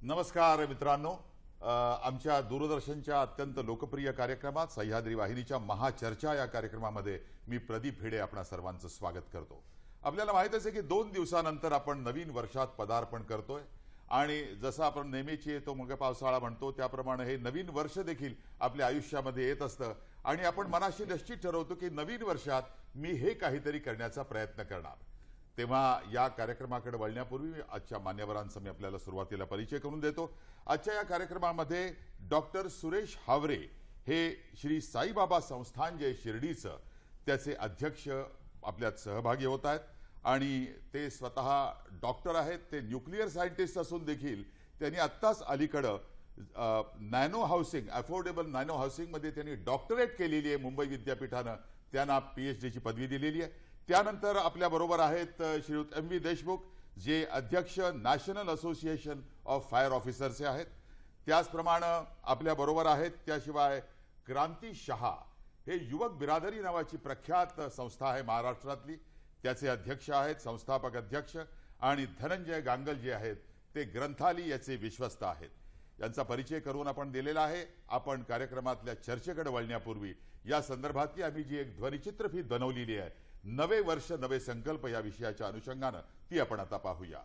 नमस्कार मित्रांनो, आमच्या दूरदर्शनच्या अत्यंत लोकप्रिय कार्यक्रमात सह्याद्री वाहिनीच्या महाचर्चा या कार्यक्रमामध्ये मी प्रदीप भिडे आपणा सर्वांचं स्वागत करतो। आपल्याला माहित आहे की 2 दिवसानंतर आपण नवीन वर्षात पदार्पण करतोय आणि जसं आपण नेहमीची येतो मग पावसाळा म्हणतो त्याप्रमाणे हे नवीन वर्ष देखील आपल्या आयुष्यामध्ये येत असतं आणि आपण मनाशी निश्चित ठरवतो की नवीन वर्षात मी हे काहीतरी करण्याचा प्रयत्न करणार। तेव्हा या कार्यक्रमाकडे वळण्यापूर्वी आजच्या मान्यवरांचा मी आपल्याला सुरुवातीला परिचय करून देतो। आजच्या या कार्यक्रमामध्ये डॉक्टर सुरेश हावरे हे श्री साईबाबा संस्थान जे शिर्डीचं त्याचे अध्यक्ष आपल्यात सहभागी होत आहेत आणि ते स्वतः डॉक्टर आहेत। ते न्यूक्लिअर सायंटिस्ट असून देखील त्यांनी आत्ताच अलीकडे nano housing affordable nano housing मध्ये त्यांनी डॉक्टरेट केलेली आहे। मुंबई विद्यापीठाने त्यांना PhD ची पदवी दिलेली आहे। त्यानंतर आपल्या बरोबर आहेत श्रीयुत MV देशमुख जे अध्यक्ष national association of fire officers आहेत। त्याचप्रमाणे आपल्या बरोबर आहेत त्याशिवाय क्रांती शहा हे युवक बिरादरी नावाची प्रख्यात संस्था आहे महाराष्ट्रातली, त्याचे अध्यक्ष आहेत, संस्थापक अध्यक्ष, आणि धनंजय गांगल जे आहेत ते ग्रंथाली याचे विश्वस्त आहेत। यांचा परिचय करून आपण दिलेला आहे। आपण कार्यक्रमातल्या चर्चेकडे वळण्यापूर्वी या संदर्भातली आम्ही जी एक ध्वनिचित्रफीत बनवलेली आहे नवे वर्ष नवे संकल्प या विषयाच्या अनुषंगाने ती आपण आता पाहूया।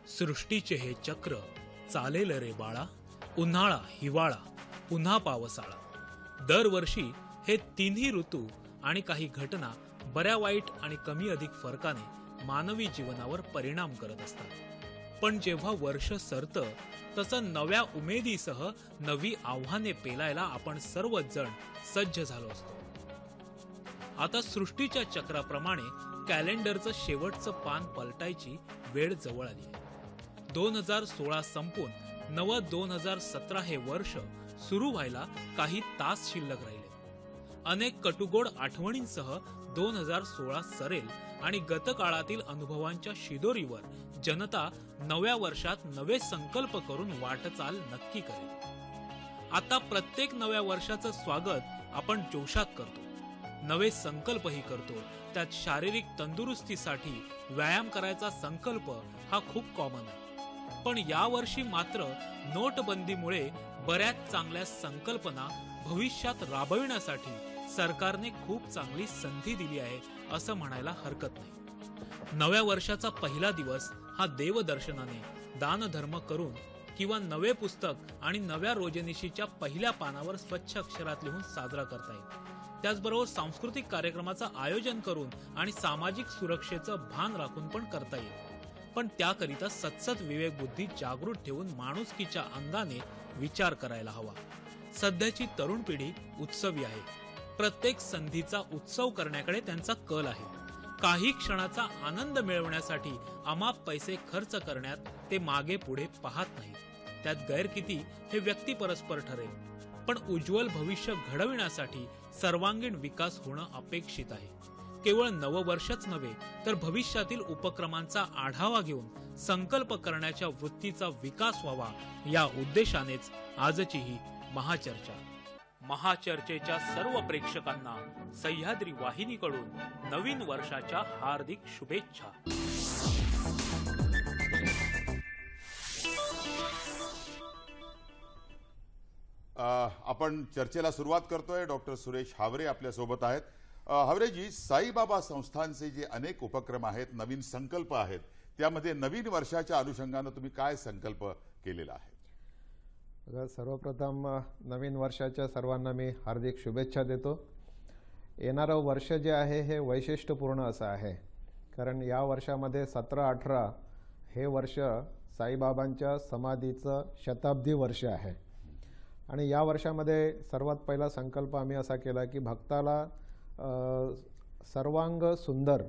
सृष्टीचे हे चक्र चालेल रे बाळा, उन्हाळा हिवाळा पुन्हा पावसाळा। दरवर्षी हे तिन्ही ऋतू आणि काही घटना बऱ्या वाईट आणि कमी अधिक फरकाने मानवी जीवनावर परिणाम करत असतात। पण जेव्हा वर्ष सरतं तसं नव्या उमेदीसह नवी आव्हाने पेलायला आपण सर्वच जण सज्ज झालो असतो। आता सृष्टीच्या चक्राप्रमाणे कॅलेंडरचं शेवटचं पान पलटायची वेळ जवळ आली आहे। 2016 संपून नवं 2017 हे वर्ष सुरू व्हायला काही तास शिल्लक राहिले। अनेक कटुगोड आठवणींसह 2016 सरेल आणि गतकाळातील अनुभवांच्या शिदोरीवर जनता नव्या वर्षात नवे संकल्प करून वाटचाल नक्की करेल। आता प्रत्येक नव्या वर्षाचं स्वागत आपण जोशात करतो, नवे संकल्पही करतो। त्यात शारीरिक तंदुरुस्तीसाठी व्यायाम करायचा संकल्प हा खूप कॉमन आहे। पण यावर्षी मात्र नोटबंदीमुळे बऱ्याच चांगल्या संकल्पना भविष्यात राबविण्यासाठी सरकारने खूप चांगली संधी दिली आहे असं म्हणायला हरकत नाही। नव्या वर्षाचा पहिला दिवस हा देवदर्शनाने, दानधर्म करून किंवा नवे पुस्तक आणि नव्या रोजनिशीच्या पहिल्या पानावर स्वच्छ अक्षरात लिहून साजरा करता येईल। त्याचबरोबर सांस्कृतिक कार्यक्रमाचं आयोजन करून आणि सामाजिक सुरक्षेचं भान राखून पण करता येईल। पण त्याकरिता सतसत विवेकबुद्धी जागृत ठेवून माणुसकीच्या अंगाने विचार करायला हवा। सध्याची तरुण पिढी उत्सवी आहे। प्रत्येक संधीचा उत्सव करण्याकडे त्यांचा कल आहे। काही क्षणाचा आनंद मिळवण्यासाठी अमाप पैसे खर्च करण्यात ते मागे पुढे पाहत नाहीत। त्यात गैर किती हे व्यक्ती परस्पर ठरेल, पण उज्ज्वल भविष्य घडविण्यासाठी सर्वांगीण विकास होणं अपेक्षित आहे। केवळ नववर्षच नव्हे तर भविष्यातील उपक्रमांचा आढावा घेऊन संकल्प करण्याच्या वृत्तीचा विकास व्हावा या उद्देशानेच आजची ही महाचर्चा। महाचर्चेच्या सर्व प्रेक्षकांना सह्याद्री वाहिनीकडून नवीन वर्षाच्या हार्दिक शुभेच्छा। आपण चर्चेला सुरुवात करतोय। डॉक्टर सुरेश हावरे आपल्या सोबत आहेत। हावरेजी, साईबाबा संस्थानचे जे अनेक उपक्रम आहेत, नवीन संकल्प आहेत, त्यामध्ये नवीन वर्षाच्या अनुषंगाने तुम्ही काय संकल्प केलेला आहे? सर्वप्रथम नवीन वर्षाच्या सर्वांना मी हार्दिक शुभेच्छा देतो। येणारं वर्ष जे आहे हे वैशिष्ट्यपूर्ण असं आहे, कारण या वर्षामध्ये 17-18 हे वर्ष साईबाबांच्या समाधीचं शताब्दी वर्ष आहे। आणि या वर्षामध्ये सर्वात पहिला संकल्प आम्ही असा केला की भक्ताला सर्वांग सुंदर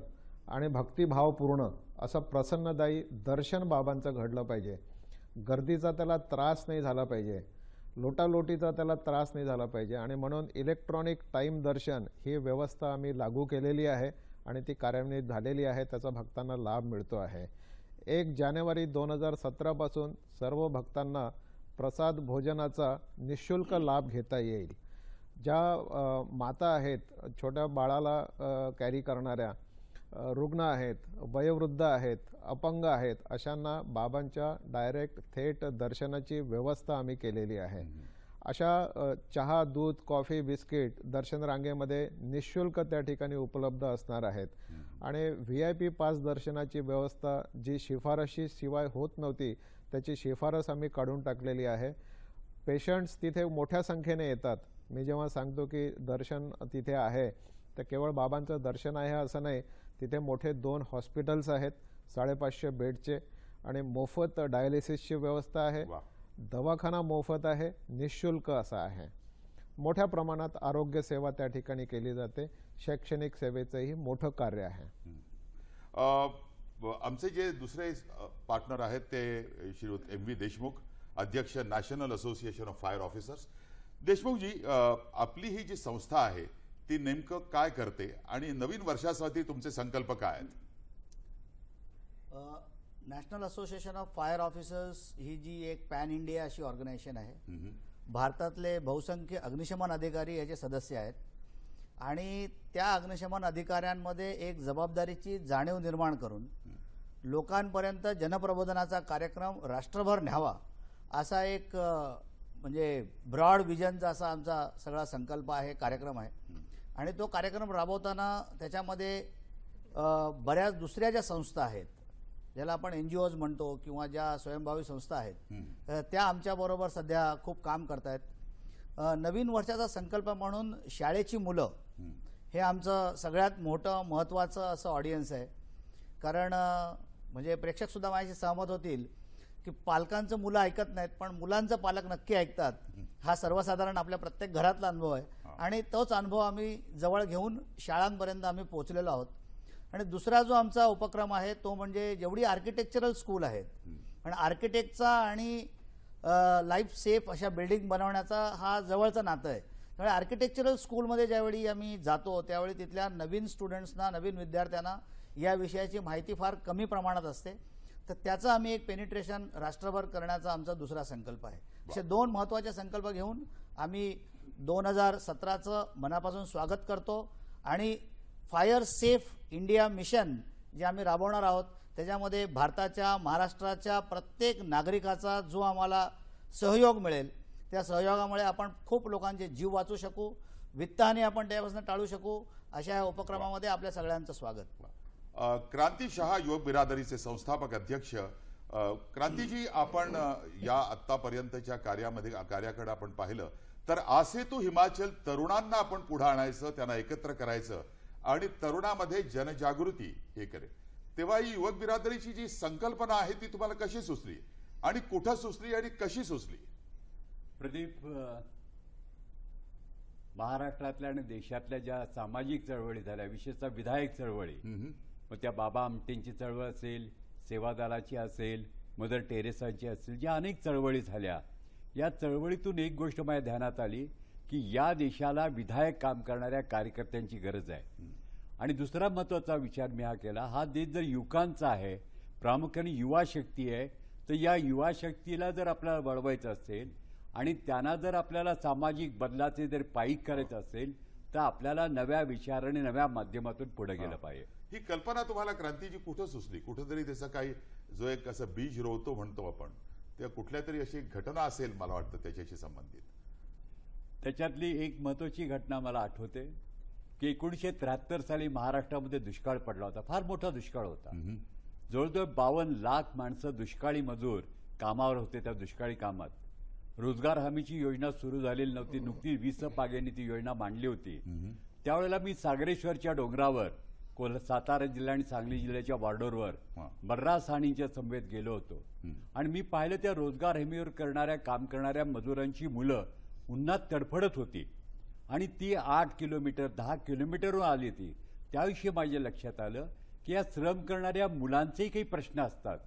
आणि भक्तिभावपूर्ण असं प्रसन्नदायी दर्शन बाबांचं घडलं पाहिजे. गर्दीचा त्याला त्रास नाही झाला पाहिजे, लोटालोटीचा त्याला त्रास नाही झाला पाहिजे आणि म्हणून इलेक्ट्रॉनिक टाईम दर्शन ही व्यवस्था आम्ही लागू केलेली आहे आणि ती कार्यान्वित झालेली आहे. त्याचा भक्तांना लाभ मिळतो आहे. 1 जानेवारी 2017 पासून सर्व भक्तांना प्रसाद भोजनाचा निःशुल्क लाभ घेता येईल. ज्या माता आहेत, छोट्या बाळाला कॅरी करणाऱ्या, रुग्ण आहेत, वयोवृद्ध आहेत, अपंग आहेत, अशांना बाबांच्या डायरेक्ट थेट दर्शनाची व्यवस्था आम्ही केलेली आहे. अशा चहा, दूध, कॉफी, बिस्किट दर्शन रांगेमध्ये निःशुल्क त्या ठिकाणी उपलब्ध असणार आहेत. आणि VIP पास दर्शनाची व्यवस्था जी शिफारशी शिवाय होत नव्हती त्याची शिफारस आम्ही काढून टाकलेली आहे. पेशंट्स तिथे मोठ्या संख्येने येतात. मी जेव्हा सांगतो की दर्शन तिथे आहे तर केवळ बाबांचं दर्शन आहे असं नाही, तिथे मोठे 2 हॉस्पिटल्स आहेत 550 बेडचे आणि मोफत डायलिसिसची व्यवस्था आहे. दवाखाना मोफत आहे, निःशुल्क असा आहे. मोठ्या प्रमाणात आरोग्य सेवा त्या ठिकाणी केली जाते. शैक्षणिक सेवेचंही मोठं कार्य आहे. आमचे जे दुसरे पार्टनर आहेत ते श्रीयुत MV देशमुख, अध्यक्ष national association of fire officers. Deshmukhji, आपली ही जी संस्था आहे ती नेमकं काय करते आणि नवीन वर्षासाठी तुमचे संकल्प काय आहेत? National association of fire officers ही जी एक पॅन इंडिया अशी ऑर्गनायझेशन आहे. भारतातले बहुसंख्य अग्निशमन अधिकारी याचे सदस्य आहेत आणि त्या अग्निशमन अधिकाऱ्यांमध्ये एक जबाबदारीची जाणीव निर्माण करून लोकांपर्यंत जनप्रबोधनाचा कार्यक्रम राष्ट्रभर न्यावा असा एक म्हणजे ब्रॉड विजनचा असा आमचा सगळा संकल्प आहे, कार्यक्रम आहे. आणि तो कार्यक्रम राबवताना त्याच्यामध्ये बऱ्याच दुसऱ्या ज्या संस्था आहेत, ज्याला आपण NGOज म्हणतो किंवा ज्या स्वयंभावी संस्था आहेत, त्या आमच्याबरोबर सध्या खूप काम करत आहेत. नवीन वर्षाचा संकल्प म्हणून शाळेची मुलं हे आमचं सगळ्यात मोठं महत्त्वाचं असं ऑडियन्स आहे. कारण म्हणजे प्रेक्षकसुद्धा माझ्याशी सहमत होतील की पालकांचं मुलं ऐकत नाहीत पण मुलांचं पालक नक्की ऐकतात. हा सर्वसाधारण आपल्या प्रत्येक घरातला अनुभव आहे आणि तोच अनुभव आम्ही जवळ घेऊन शाळांपर्यंत आम्ही पोहोचलेलो आहोत. आणि दुसरा जो आमचा उपक्रम आहे तो म्हणजे जेवढी आर्किटेक्चरल स्कूल आहेत आणि आर्किटेक्टचा आणि लाईफ सेफ अशा बिल्डिंग बनवण्याचा हा जवळचं नातं आहे. त्यामुळे आर्किटेक्चरल स्कूलमध्ये ज्यावेळी आम्ही जातो त्यावेळी तिथल्या नवीन स्टुडंट्सना, नवीन विद्यार्थ्यांना या विषयाची माहिती फार कमी प्रमाणात असते. तर त्याचं आम्ही एक पेनिट्रेशन राष्ट्रभर करण्याचा आमचा दुसरा संकल्प आहे. असे 2 महत्त्वाचे संकल्प घेऊन आम्ही 2017चं मनापासून स्वागत करतो आणि फायर सेफ इंडिया मिशन जे आम्ही राबवणार आहोत त्याच्यामध्ये भारताच्या, महाराष्ट्राच्या प्रत्येक नागरिकाचा जो आम्हाला सहयोग मिळेल त्या सहयोगामुळे आपण खूप लोकांचे जीव वाचू शकू, वित्तहानी आपण त्यापासून टाळू शकू. अशा या उपक्रमामध्ये आपल्या सगळ्यांचं स्वागत. क्रांती शहा युवक बिरादरीचे संस्थापक अध्यक्ष. क्रांतीजी, आपण या आतापर्यंतच्या कार्याकडे आपण पाहिलं तर आसे तो हिमाचल तरुणांना आपण पुढे आणायचं, त्यांना एकत्र करायचं आणि तरुणामध्ये जनजागृती हे करे. तेव्हा ही युवक बिरादरीची जी संकल्पना आहे ती तुम्हाला कशी सुचली आणि कुठं सुचली आणि कशी सुचली? प्रदीप, महाराष्ट्रातल्या आणि देशातल्या ज्या सामाजिक चळवळी झाल्या, विशेषतः विधायक चळवळी, मग त्या बाबा आमटेंची चळवळ असेल, सेवादलाची असेल, मदर टेरेसाची असेल, ज्या अनेक चळवळी झाल्या, या चळवळीतून एक गोष्ट माझ्या ध्यानात आली की या देशाला विधायक काम करणाऱ्या कार्यकर्त्यांची गरज आहे. आणि दुसरा महत्त्वाचा विचार मी हा केला, हा देश जर युवकांचा आहे, प्रामुख्याने युवा शक्ती आहे, तर या युवा शक्तीला जर आपल्याला वळवायचं असेल आणि त्यांना जर आपल्याला सामाजिक बदलाचे जर पायीक करायचं असेल तर आपल्याला नव्या विचाराने, नव्या माध्यमातून पुढे गेलं पाहिजे. ही कल्पना तुम्हाला क्रांतीजी कुठं सुचली? कुठेतरी त्याचा काही जो एक असं बीज रोवतो म्हणतो आपण, त्या कुठल्या तरी अशी घटना असेल मला वाटतं त्याच्याशी संबंधित. त्याच्यातली एक महत्त्वाची घटना मला आठवते की 1973 साली महाराष्ट्रामध्ये दुष्काळ पडला होता. फार मोठा दुष्काळ होता. जवळजवळ 52 लाख माणसं दुष्काळी मजूर कामावर होते. त्या दुष्काळी कामात रोजगार हमीची योजना सुरू झालेली नव्हती. नुकतीच 20 पाग्यांनी ती योजना मांडली होती. त्यावेळेला मी सागरेश्वरच्या डोंगरावर, सातारा जिल्हा आणि सांगली जिल्ह्याच्या बॉर्डरवर बर्रास हाणीच्या समवेत गेलो होतो आणि मी पाहिलं त्या रोजगार हमीवर काम करणाऱ्या मजुरांची मुलं उन्हात तडफडत होती आणि ती 8 किलोमीटर 10 किलोमीटरवर आली ती. त्याविषयी माझ्या लक्षात आलं की या श्रम करणाऱ्या मुलांचेही काही प्रश्न असतात.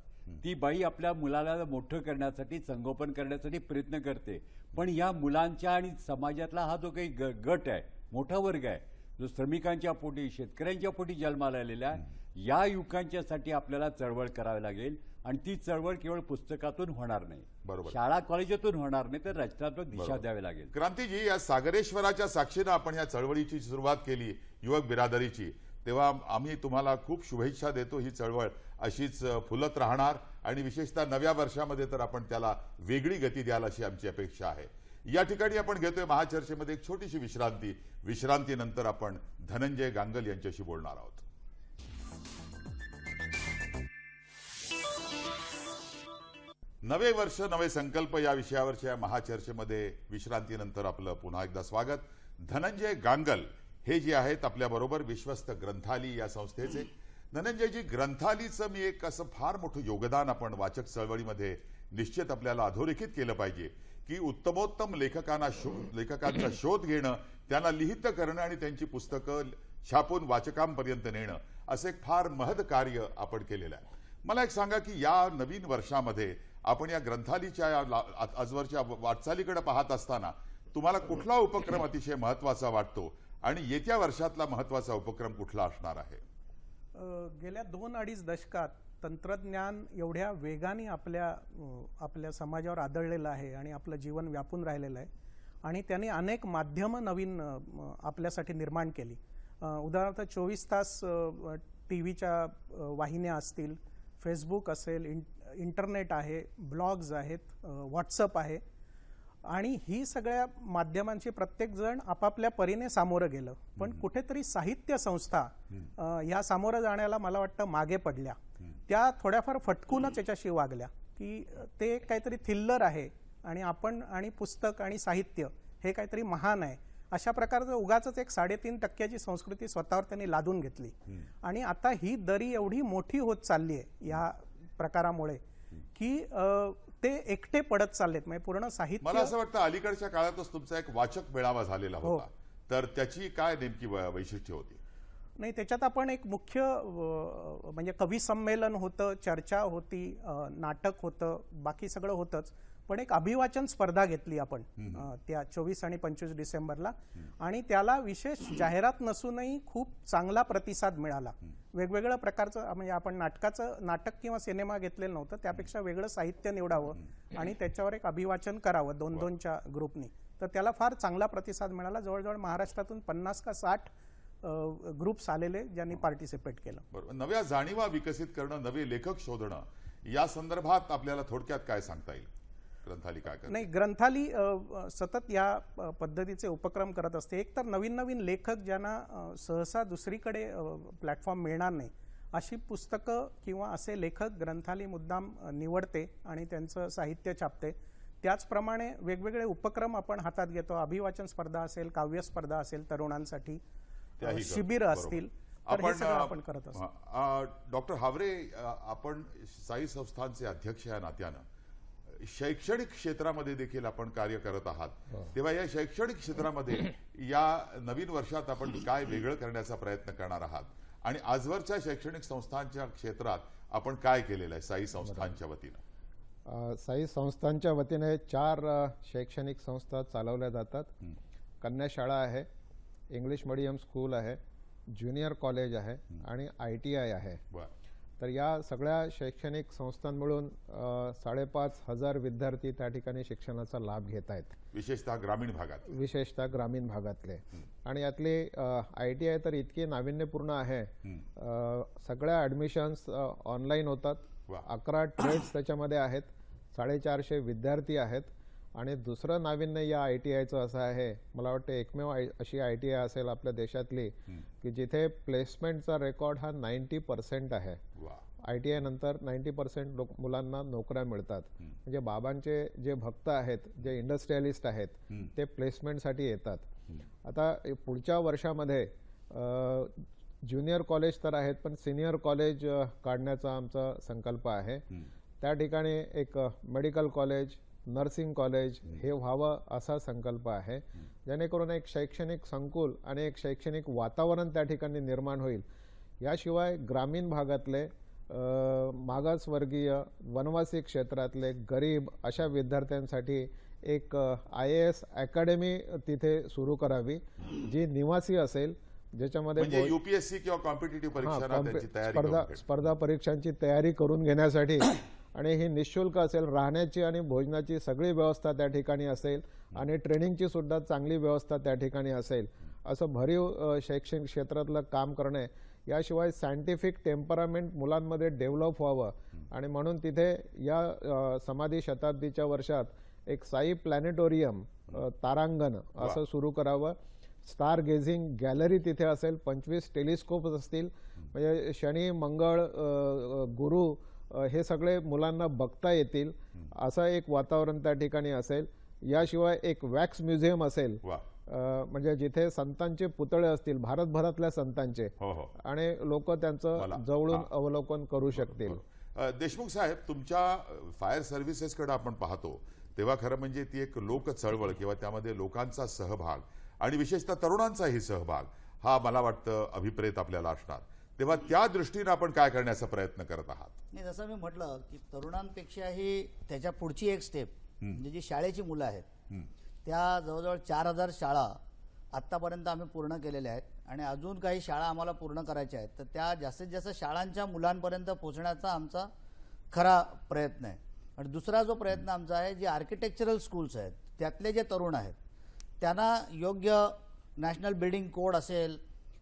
ती बाई आपल्या मुलाला मोठं करण्यासाठी संगोपन करण्यासाठी प्रयत्न करते, पण या मुलांच्या आणि समाजातला हा जो काही गट आहे, मोठा वर्ग आहे, जो श्रमिकांच्या पोटी शेतकऱ्यांच्या पोटी जन्माला आलेला आहे, या युवकांच्यासाठी आपल्याला चळवळ करावी लागेल. आणि ती चळवळ केवळ पुस्तकातून होणार नाही, बरोबर. शाळा कॉलेजातून होणार नाही, तर रचनात्मक दिशा द्यावी लागेल. क्रांतीजी, या सागरेश्वराच्या साक्षीनं आपण या चळवळीची सुरुवात केली युवक बिरादरीची, तेव्हा आम्ही तुम्हाला खूप शुभेच्छा देतो. ही चळवळ अशीच फुलत राहणार आणि विशेषतः नव्या वर्षामध्ये तर आपण त्याला वेगळी गती द्याल अशी आमची अपेक्षा आहे. या ठिकाणी आपण घेतोय महाचर्चेमध्ये एक छोटीशी विश्रांती. विश्रांतीनंतर आपण धनंजय गांगल यांच्याशी बोलणार आहोत. नवे वर्ष नवे संकल्प या विषयावरच्या महाचर्चेमध्ये विश्रांतीनंतर आपलं पुन्हा एकदा स्वागत. धनंजय गांगल हे जे आहेत आपल्याबरोबर, विश्वस्त ग्रंथाली या संस्थेचे. धनंजयजी, ग्रंथालीचं मी एक असं फार मोठं योगदान आपण वाचक चळवळीमध्ये निश्चित आपल्याला अधोरेखित केलं पाहिजे की उत्तमोत्तम लेखकांचा शोध घेणं, त्यांना लिहित करणं आणि त्यांची पुस्तकं छापून वाचकांपर्यंत नेणं, असं एक फार महत् कार्य आपण केलेलं आहे. मला एक सांगा की या नवीन वर्षामध्ये आपण या ग्रंथालीच्या आजवरच्या वाटचालीकडे पाहत असताना तुम्हाला कुठला उपक्रम अतिशय महत्वाचा वाटतो आणि येत्या वर्षातला महत्वाचा उपक्रम कुठला असणार आहे? गेल्या 2-2.5 दशकात तंत्रज्ञान एवढ्या वेगाने आपल्या समाजावर आदळलेलं आहे आणि आपलं जीवन व्यापून राहिलेलं आहे आणि त्याने अनेक माध्यमं नवीन आपल्यासाठी निर्माण केली. उदाहरणार्थ 24 तास टीव्हीच्या वाहिन्या असतील, फेसबुक असेल, इंटरनेट आहे, ब्लॉग्स आहेत, व्हॉट्सअप आहे आणि ही सगळ्या माध्यमांची प्रत्येक जण आपापल्या परीने सामोरं गेलं. पण कुठेतरी साहित्य संस्था ह्या सामोरं जाण्याला मला वाटतं मागे पडल्या. त्या थोड्याफार फटकूनच याच्याशी वागल्या की ते काहीतरी थिल्लर आहे आणि आपण आणि पुस्तक आणि साहित्य हे काहीतरी महान आहे, अशा प्रकारचं उगाच एक 3.5% संस्कृती स्वतःवर त्यांनी लादून घेतली. आणि आता ही दरी एवढी मोठी होत चालली आहे या प्रकारामुळे की ते एकटे पडत चाललेत. म्हणजे पूर्ण साहित्य, मला असं वाटतं अलीकडच्या काळातच तुमचा एक वाचक मेळावा झालेला होता, तर त्याची काय नेमकी वैशिष्ट्य होती? नाही, त्याच्यात आपण एक मुख्य म्हणजे कवी संमेलन होतं, चर्चा होती, नाटक होतं, बाकी सगळं होतंच, पण एक अभिवाचन स्पर्धा घेतली आपण त्या 24 आणि 25 डिसेंबरला आणि त्याला विशेष जाहिरात नसूनही खूप चांगला प्रतिसाद मिळाला. वेगवेगळ्या प्रकारचं, म्हणजे आपण नाटक किंवा सिनेमा घेतलेलं नव्हतं, त्यापेक्षा वेगळं साहित्य निवडावं आणि त्याच्यावर एक अभिवाचन करावं 2-2च्या ग्रुपनी, तर त्याला फार चांगला प्रतिसाद मिळाला. जवळजवळ महाराष्ट्रातून 50 का 60 ग्रुप्स आलेले ज्यांनी पार्टिसिपेट केलं. बरोबर. नव्या जाणीवा विकसित करणं, नवे लेखक शोधणं, या संदर्भात आपल्याला थोडक्यात काय सांगता येईल? ग्रंथाली काय करते? नाही, ग्रंथाली सतत या पद्धतीचे उपक्रम करत असते. एक तर नवीन नवीन लेखक ज्यांना सहसा दुसरीकडे प्लॅटफॉर्म मिळणार नाही अशी पुस्तकं किंवा असे लेखक ग्रंथाली मुद्दाम निवडते आणि त्यांचं साहित्य छापते. त्याचप्रमाणे वेगवेगळे उपक्रम आपण हातात घेतो. अभिवाचन स्पर्धा असेल, काव्य स्पर्धा असेल, तरुणांसाठी शिबिर असतील, तर हे सगळं आपण करत असतो. डॉक्टर हावरे, आपण साई संस्थांचे अध्यक्ष या नात्यानं शैक्षणिक क्षेत्रामध्ये देखील आपण कार्य करत आहात, तेव्हा या शैक्षणिक क्षेत्रामध्ये या नवीन वर्षात आपण काय वेगळं करण्याचा प्रयत्न करणार आहात आणि आजवरच्या शैक्षणिक संस्थांच्या क्षेत्रात आपण काय केलेलं आहे साई संस्थांच्या वतीनं? साई संस्थांच्या वतीने 4 शैक्षणिक संस्था चालवल्या जातात. कन्या शाळा आहे, इंग्लिश मीडियम स्कूल आहे, ज्युनियर कॉलेज आहे आणि ITI आहे. तर या सगळ्या शैक्षणिक संस्थां मिळून 5,500 विद्यार्थी त्या ठिकाणी शिक्षणाचा लाभ घेत आहेत, विशेषतः ग्रामीण भागातले. आणि यातले ITI तर इतकी नाविन्यपूर्ण आहे, सगळ्या ऍडमिशन्स ऑनलाईन होतात. 11 ट्रेड्स त्याच्यामध्ये आहेत, 450 विद्यार्थी आहेत. आणि दुसरं नाविन्य या ITIचं असं आहे, मला वाटतं एकमेव अशी ITI असेल आपल्या देशातली की जिथे प्लेसमेंटचा रेकॉर्ड हा 90% आहे. ITI नंतर 90% मुलांना नोकऱ्या मिळतात. म्हणजे बाबांचे जे भक्त आहेत, जे इंडस्ट्रियलिस्ट आहेत, ते प्लेसमेंटसाठी येतात. आता पुढच्या वर्षामध्ये ज्युनियर कॉलेज तर आहेत, पण सिनियर कॉलेज काढण्याचा आमचा संकल्प आहे. त्या ठिकाणी एक मेडिकल कॉलेज, नर्सिंग कॉलेज हे व्हावं असा संकल्प आहे, जेणेकरून एक शैक्षणिक संकुल आणि एक शैक्षणिक वातावरण त्या ठिकाणी निर्माण होईल. याशिवाय ग्रामीण भागातले मागासवर्गीय वनवासी क्षेत्रातले गरीब अशा विद्यार्थ्यांसाठी एक IAS अकॅडमी तिथे सुरू करावी, जी निवासी असेल, ज्याच्यामध्ये म्हणजे UPSC किंवा कॉम्पिटिटिव्ह परीक्षांना त्यांची तयारी करून घेणं. स्पर्धा परीक्षांची तयारी करून घेण्यासाठी आणि ही निःशुल्क असेल, राहण्याची आणि भोजनाची सगळी व्यवस्था त्या ठिकाणी असेल आणि ट्रेनिंगची सुद्धा चांगली व्यवस्था त्या ठिकाणी असेल, असं भरीव शैक्षणिक क्षेत्रातलं काम करणे. याशिवाय सायंटिफिक टेम्परामेंट मुलांमध्ये डेव्हलप व्हावं आणि म्हणून तिथे या समाधी शताब्दीच्या वर्षात एक साई प्लॅनेटोरियम तारांगण असं सुरू करावं. स्टार गेझिंग गॅलरी तिथे असेल, 25 टेलिस्कोप असतील, म्हणजे शनी मंगळ गुरु हे सगळे मुलांना बघता येतील असं एक वातावरण त्या ठिकाणी असेल. याशिवाय एक वॅक्स म्युझियम असेल, म्हणजे जिथे संतांचे पुतळे असतील, भारतभरातल्या संतांचे, आणि लोक त्यांचं जवळून अवलोकन करू शकतील. देशमुख साहेब, तुमच्या फायर सर्व्हिसेसकडे आपण पाहतो तेव्हा खरं म्हणजे ती एक लोक चळवळ किंवा त्यामध्ये लोकांचा सहभाग आणि विशेषतः तरुणांचाही सहभाग हा मला वाटतं अभिप्रेत आपल्याला असणार. तेव्हा त्या दृष्टीने आपण काय करण्याचा प्रयत्न करत आहात? नाही, जसं मी म्हटलं की तरुणांपेक्षाही त्याच्या पुढची एक स्टेप म्हणजे जी शाळेची मुलं आहेत, त्या जवळजवळ 4000 शाळा आत्तापर्यंत आम्ही पूर्ण केलेल्या आहेत आणि अजून काही शाळा आम्हाला पूर्ण करायच्या आहेत. तर त्या जास्तीत जास्त शाळांच्या मुलांपर्यंत पोहोचण्याचा आमचा खरा प्रयत्न आहे. आणि दुसरा जो प्रयत्न आमचा आहे, जे आर्किटेक्चरल स्कूल्स आहेत त्यातले जे तरुण आहेत त्यांना योग्य नॅशनल बिल्डिंग कोड असेल,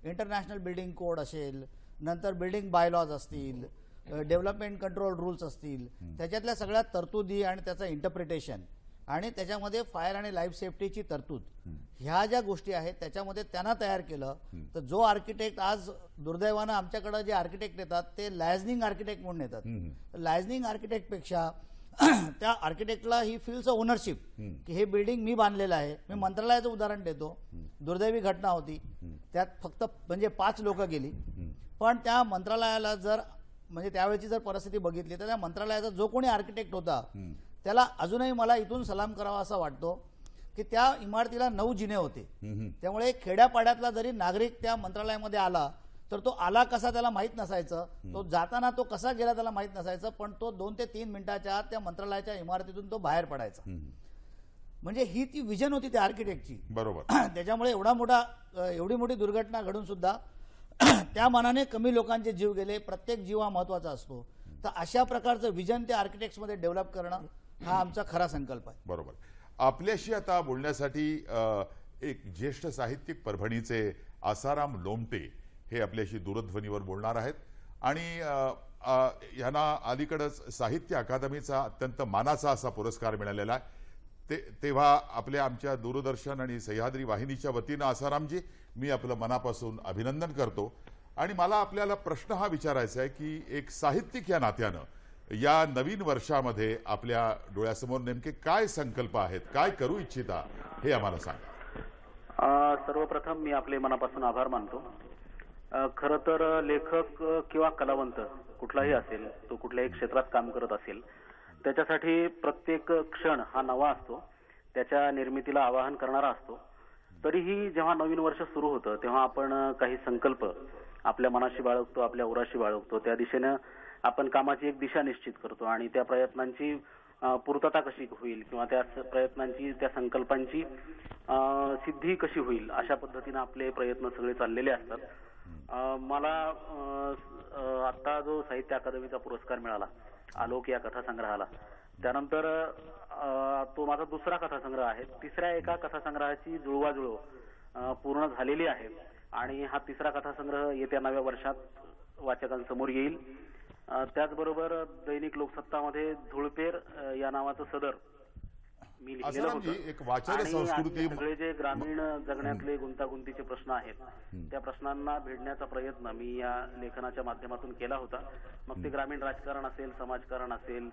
इंटरनॅशनल बिल्डिंग कोड असेल, नंतर बिल्डिंग बायलॉज असतील, डेव्हलपमेंट कंट्रोल रूल्स असतील, त्याच्यातल्या सगळ्या तरतुदी आणि त्याचं इंटरप्रिटेशन आणि त्याच्यामध्ये फायर आणि लाईफ सेफ्टीची तरतूद, ह्या ज्या गोष्टी आहेत त्याच्यामध्ये त्यांना तयार केलं तर जो आर्किटेक्ट आज दुर्दैवानं आमच्याकडे जे आर्किटेक्ट येतात ते लायझनिंग आर्किटेक्ट म्हणून येतात. लायझनिंग आर्किटेक्टपेक्षा त्या आर्किटेक्टला ही फील्स ओनरशिप की हे बिल्डिंग मी बांधलेलं आहे. मी मंत्रालयाचं उदाहरण देतो. दुर्दैवी घटना होती, त्यात फक्त म्हणजे 5 लोक गेली, पण त्या मंत्रालयाला जर म्हणजे त्यावेळची जर परिस्थिती बघितली तर त्या मंत्रालयाचा जो कोणी आर्किटेक्ट होता त्याला अजूनही मला इथून सलाम करावा असा वाटतो की त्या इमारतीला 9 जिने होते. त्यामुळे खेड्यापाड्यातला जरी नागरिक त्या मंत्रालयामध्ये आला तर तो आला कसा त्याला माहीत नसायचं, तो जाताना तो कसा गेला त्याला माहीत नसायचं, पण तो 2 ते 3 मिनिटाच्या आत त्या मंत्रालयाच्या इमारतीतून तो बाहेर पडायचा. म्हणजे ही ती विजन होती त्या आर्किटेक्टची. बरोबर. त्याच्यामुळे एवढी मोठी दुर्घटना घडून सुद्धा त्या मानाने कमी लोकांचे जीव गेले. प्रत्येक जीव हा महत्वाचा असतो. तर अशा प्रकारचं विजन त्या आर्किटेक्ट्समध्ये डेव्हलप करणं हा आमचा खरा संकल्प आहे. बरोबर. आपल्याशी आता बोलण्यासाठी एक ज्येष्ठ साहित्यिक परभणीचे आसाराम लोमटे हे आपल्याशी दूरध्वनीवर बोलणार आहेत आणि यांना अलीकडेच साहित्य अकादमीचा अत्यंत मानाचा असा पुरस्कार मिळालेला आहे. तेव्हा आमच्या दूरदर्शन आणि सह्याद्री वाहिनीच्या वतीनं आसारामजी मी आपलं मनापासून अभिनंदन करतो. आणि मला आपल्याला प्रश्न हा विचारायचा आहे की एक साहित्यिक या नात्यानं या नवीन वर्षामध्ये आपल्या डोळ्यासमोर नेमके काय संकल्प आहेत, काय करू इच्छिता हे आम्हाला सांगा. सर्वप्रथम मी आपले मनापासून आभार मानतो. खरं तर लेखक किंवा कलावंत कुठलाही असेल, तो कुठल्याही क्षेत्रात काम करत असेल, त्याच्यासाठी प्रत्येक क्षण हा नवा असतो, त्याच्या निर्मितीला आवाहन करणारा असतो. तरीही जेव्हा नवीन वर्ष सुरू होतं तेव्हा आपण काही संकल्प आपल्या मनाशी बाळगतो, आपल्या उराशी बाळगतो. त्या दिशेनं आपण कामाची एक दिशा निश्चित करतो आणि त्या प्रयत्नांची पूर्तता कशी होईल किंवा त्या प्रयत्नांची, त्या संकल्पांची सिद्धी कशी होईल अशा पद्धतीने आपले प्रयत्न सगळे चाललेले असतात. मला आता जो साहित्य अकादमीचा पुरस्कार मिळाला आलोक या कथासंग्रहाला, त्यानंतर तो माझा दुसरा कथासंग्रह आहे. तिसऱ्या एका कथासंग्रहाची जुळवाजुळव पूर्ण झालेली आहे आणि हा तिसरा कथासंग्रह येत्या नव्या वर्षात वाचकांसमोर येईल. त्याचबरोबर दैनिक लोकसत्तामध्ये धुळपेर या नावाचं सदर मी लिहिलेलं होतं. एक वाचन आणि संस्कृती सगळे जे ग्रामीण जगण्यातले गुंतागुंतीचे प्रश्न आहेत त्या प्रश्नांना भिडण्याचा प्रयत्न मी या लेखनाच्या माध्यमातून केला होता. मग ते ग्रामीण राजकारण असेल, समाजकारण असेल,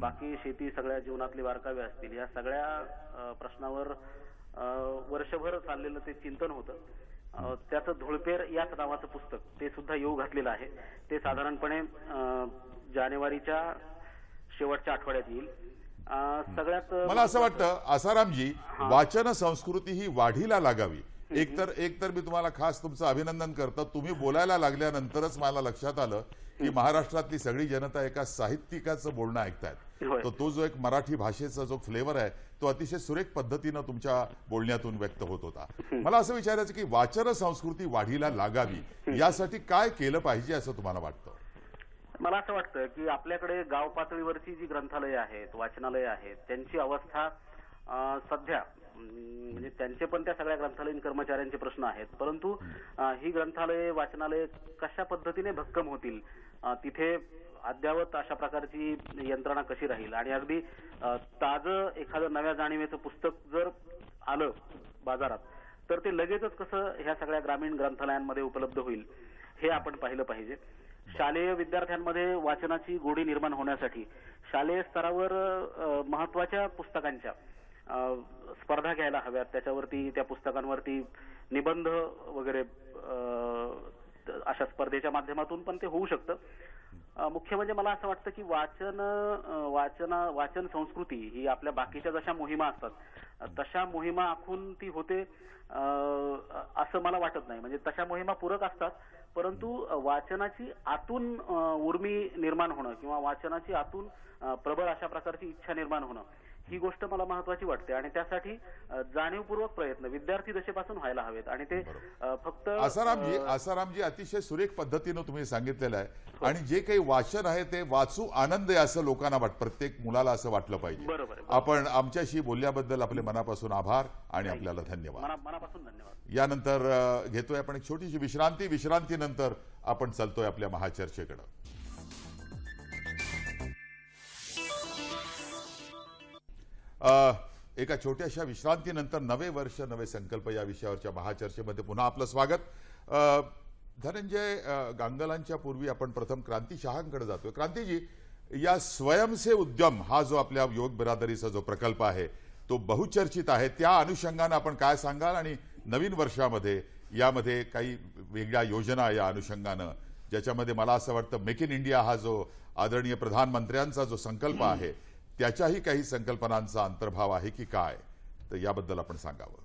बाकी शेती, सगळ्या जीवनातले बारकावे असतील, या सगळ्या प्रश्नावर वर्षभर चाललेलं ते चिंतन होतं. त्याचं धुळपेर याच नावाचं पुस्तक ते सुद्धा येऊ घातलेलं आहे. ते साधारणपणे जानेवारीच्या शेवटच्या आठवड्यात येईल सगळ्यात मला असं वाटतं आसारामजी, वाचन संस्कृती ही वाढीला लागावी. एकतर मी तुम्हाला खास तुमचं अभिनंदन करतो. तुम्ही बोलायला लागल्यानंतरच मला लक्षात आलं की महाराष्ट्रातली सगळी जनता एका साहित्यिकाचं बोलणं ऐकतायत. होय. तो जो एक मराठी भाषेचा जो फ्लेवर आहे तो अतिशय सुरेख पद्धतीनं तुमच्या बोलण्यातून व्यक्त होत होता. मला असं विचारायचं की वाचन संस्कृती वाढीला लागावी यासाठी काय केलं पाहिजे असं तुम्हाला वाटतं? मला असं वाटतं की आपल्याकडे गाव पातळीवरची जी ग्रंथालयं आहेत, वाचनालयं आहेत, त्यांची अवस्था सध्या म्हणजे त्यांचे पण त्या सगळ्या ग्रंथालयीन कर्मचाऱ्यांचे प्रश्न आहेत, परंतु ही ग्रंथालये वाचनालये कशा पद्धतीने भक्कम होतील, तिथे अद्यावत अशा प्रकारची यंत्रणा कशी राहील, आणि अगदी ताजं एखादं नव्या जाणीवेचं पुस्तक जर आलं बाजारात तर ते लगेचच कसं ह्या सगळ्या ग्रामीण ग्रंथालयांमध्ये उपलब्ध होईल हे आपण पाहिलं पाहिजे. शालेय विद्यार्थ्यांमध्ये वाचनाची गोडी निर्माण होण्यासाठी शालेय स्तरावर महत्वाच्या पुस्तकांच्या स्पर्धा घ्यायला हव्यात. त्याच्यावरती त्या पुस्तकांवरती निबंध वगैरे अशा स्पर्धेच्या माध्यमातून पण ते होऊ शकतं. मुख्य म्हणजे मला असं वाटतं की वाचन संस्कृती ही आपल्या बाकीच्या जशा मोहिमा असतात तशा मोहिमा आखून ती होते असं मला वाटत नाही. म्हणजे तशा मोहिमा पूरक असतात, परंतु वाचनाची आतून उर्मी निर्माण होणं किंवा वाचनाची आतून प्रबळ अशा प्रकारची इच्छा निर्माण होणं ही गोष्ट मला महत्वाची वाटते. आणि त्यासाठी जाणीवपूर्वक प्रयत्न विद्यार्थी दशेपासून व्हायला हवेत. आणि ते फक्त आसारामजी अतिशय सुरेख पद्धतीनं तुम्ही सांगितलेलं आहे. आणि जे काही वाचन आहे ते वाचू आनंद आहे असं लोकांना वाटतं, प्रत्येक मुलाला असं वाटलं पाहिजे. बरोबर. आपण आमच्याशी बोलल्याबद्दल आपले मनापासून आभार आणि आपल्याला धन्यवाद. मनापासून धन्यवाद. यानंतर घेतोय आपण एक छोटीशी विश्रांती. विश्रांतीनंतर आपण चालतोय आपल्या महाचर्चेकडे. एका छोट्याशा विश्रांतीनंतर नवे वर्ष नवे संकल्प या विषयावरच्या महाचर्चेमध्ये पुन्हा आपलं स्वागत. धनंजय गांगलांच्या पूर्वी आपण प्रथम क्रांती शहांकडे जातोय. क्रांतीजी, या स्वयंसे उद्यम हा जो आपल्या युवक बिरादरीचा जो प्रकल्प आहे तो बहुचर्चित आहे, त्या अनुषंगानं आपण काय सांगाल? आणि नवीन वर्षामध्ये यामध्ये काही वेगळ्या योजना या अनुषंगानं, ज्याच्यामध्ये मला असं वाटतं मेक इन इंडिया हा जो आदरणीय प्रधानमंत्र्यांचा जो संकल्प आहे त्याच्याही काही संकल्पनांचा अंतर्भाव आहे की काय, तर याबद्दल आपण सांगावं.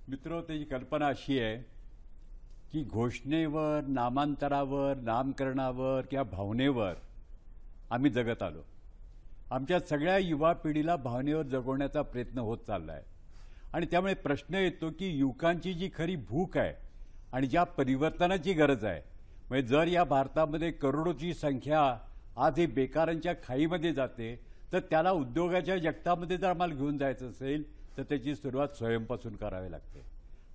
मित्र, त्याची कल्पना अशी आहे की घोषणेवर, नामांतरावर, नामकरणावर किंवा भावनेवर आम्ही जगत आलो. आमच्या सगळ्या युवा पिढीला भावनेवर जगवण्याचा प्रयत्न होत चालला आहे. आणि त्यामुळे प्रश्न येतो की युवकांची जी खरी भूक आहे आणि ज्या परिवर्तनाची गरज आहे, म्हणजे जर या भारतामध्ये करोडोची संख्या आज हे बेकारांच्या खाईमध्ये जाते, तर त्याला उद्योगाच्या जगतामध्ये जर आम्हाला घेऊन जायचं असेल तर त्याची सुरुवात स्वयंपासून करावी लागते.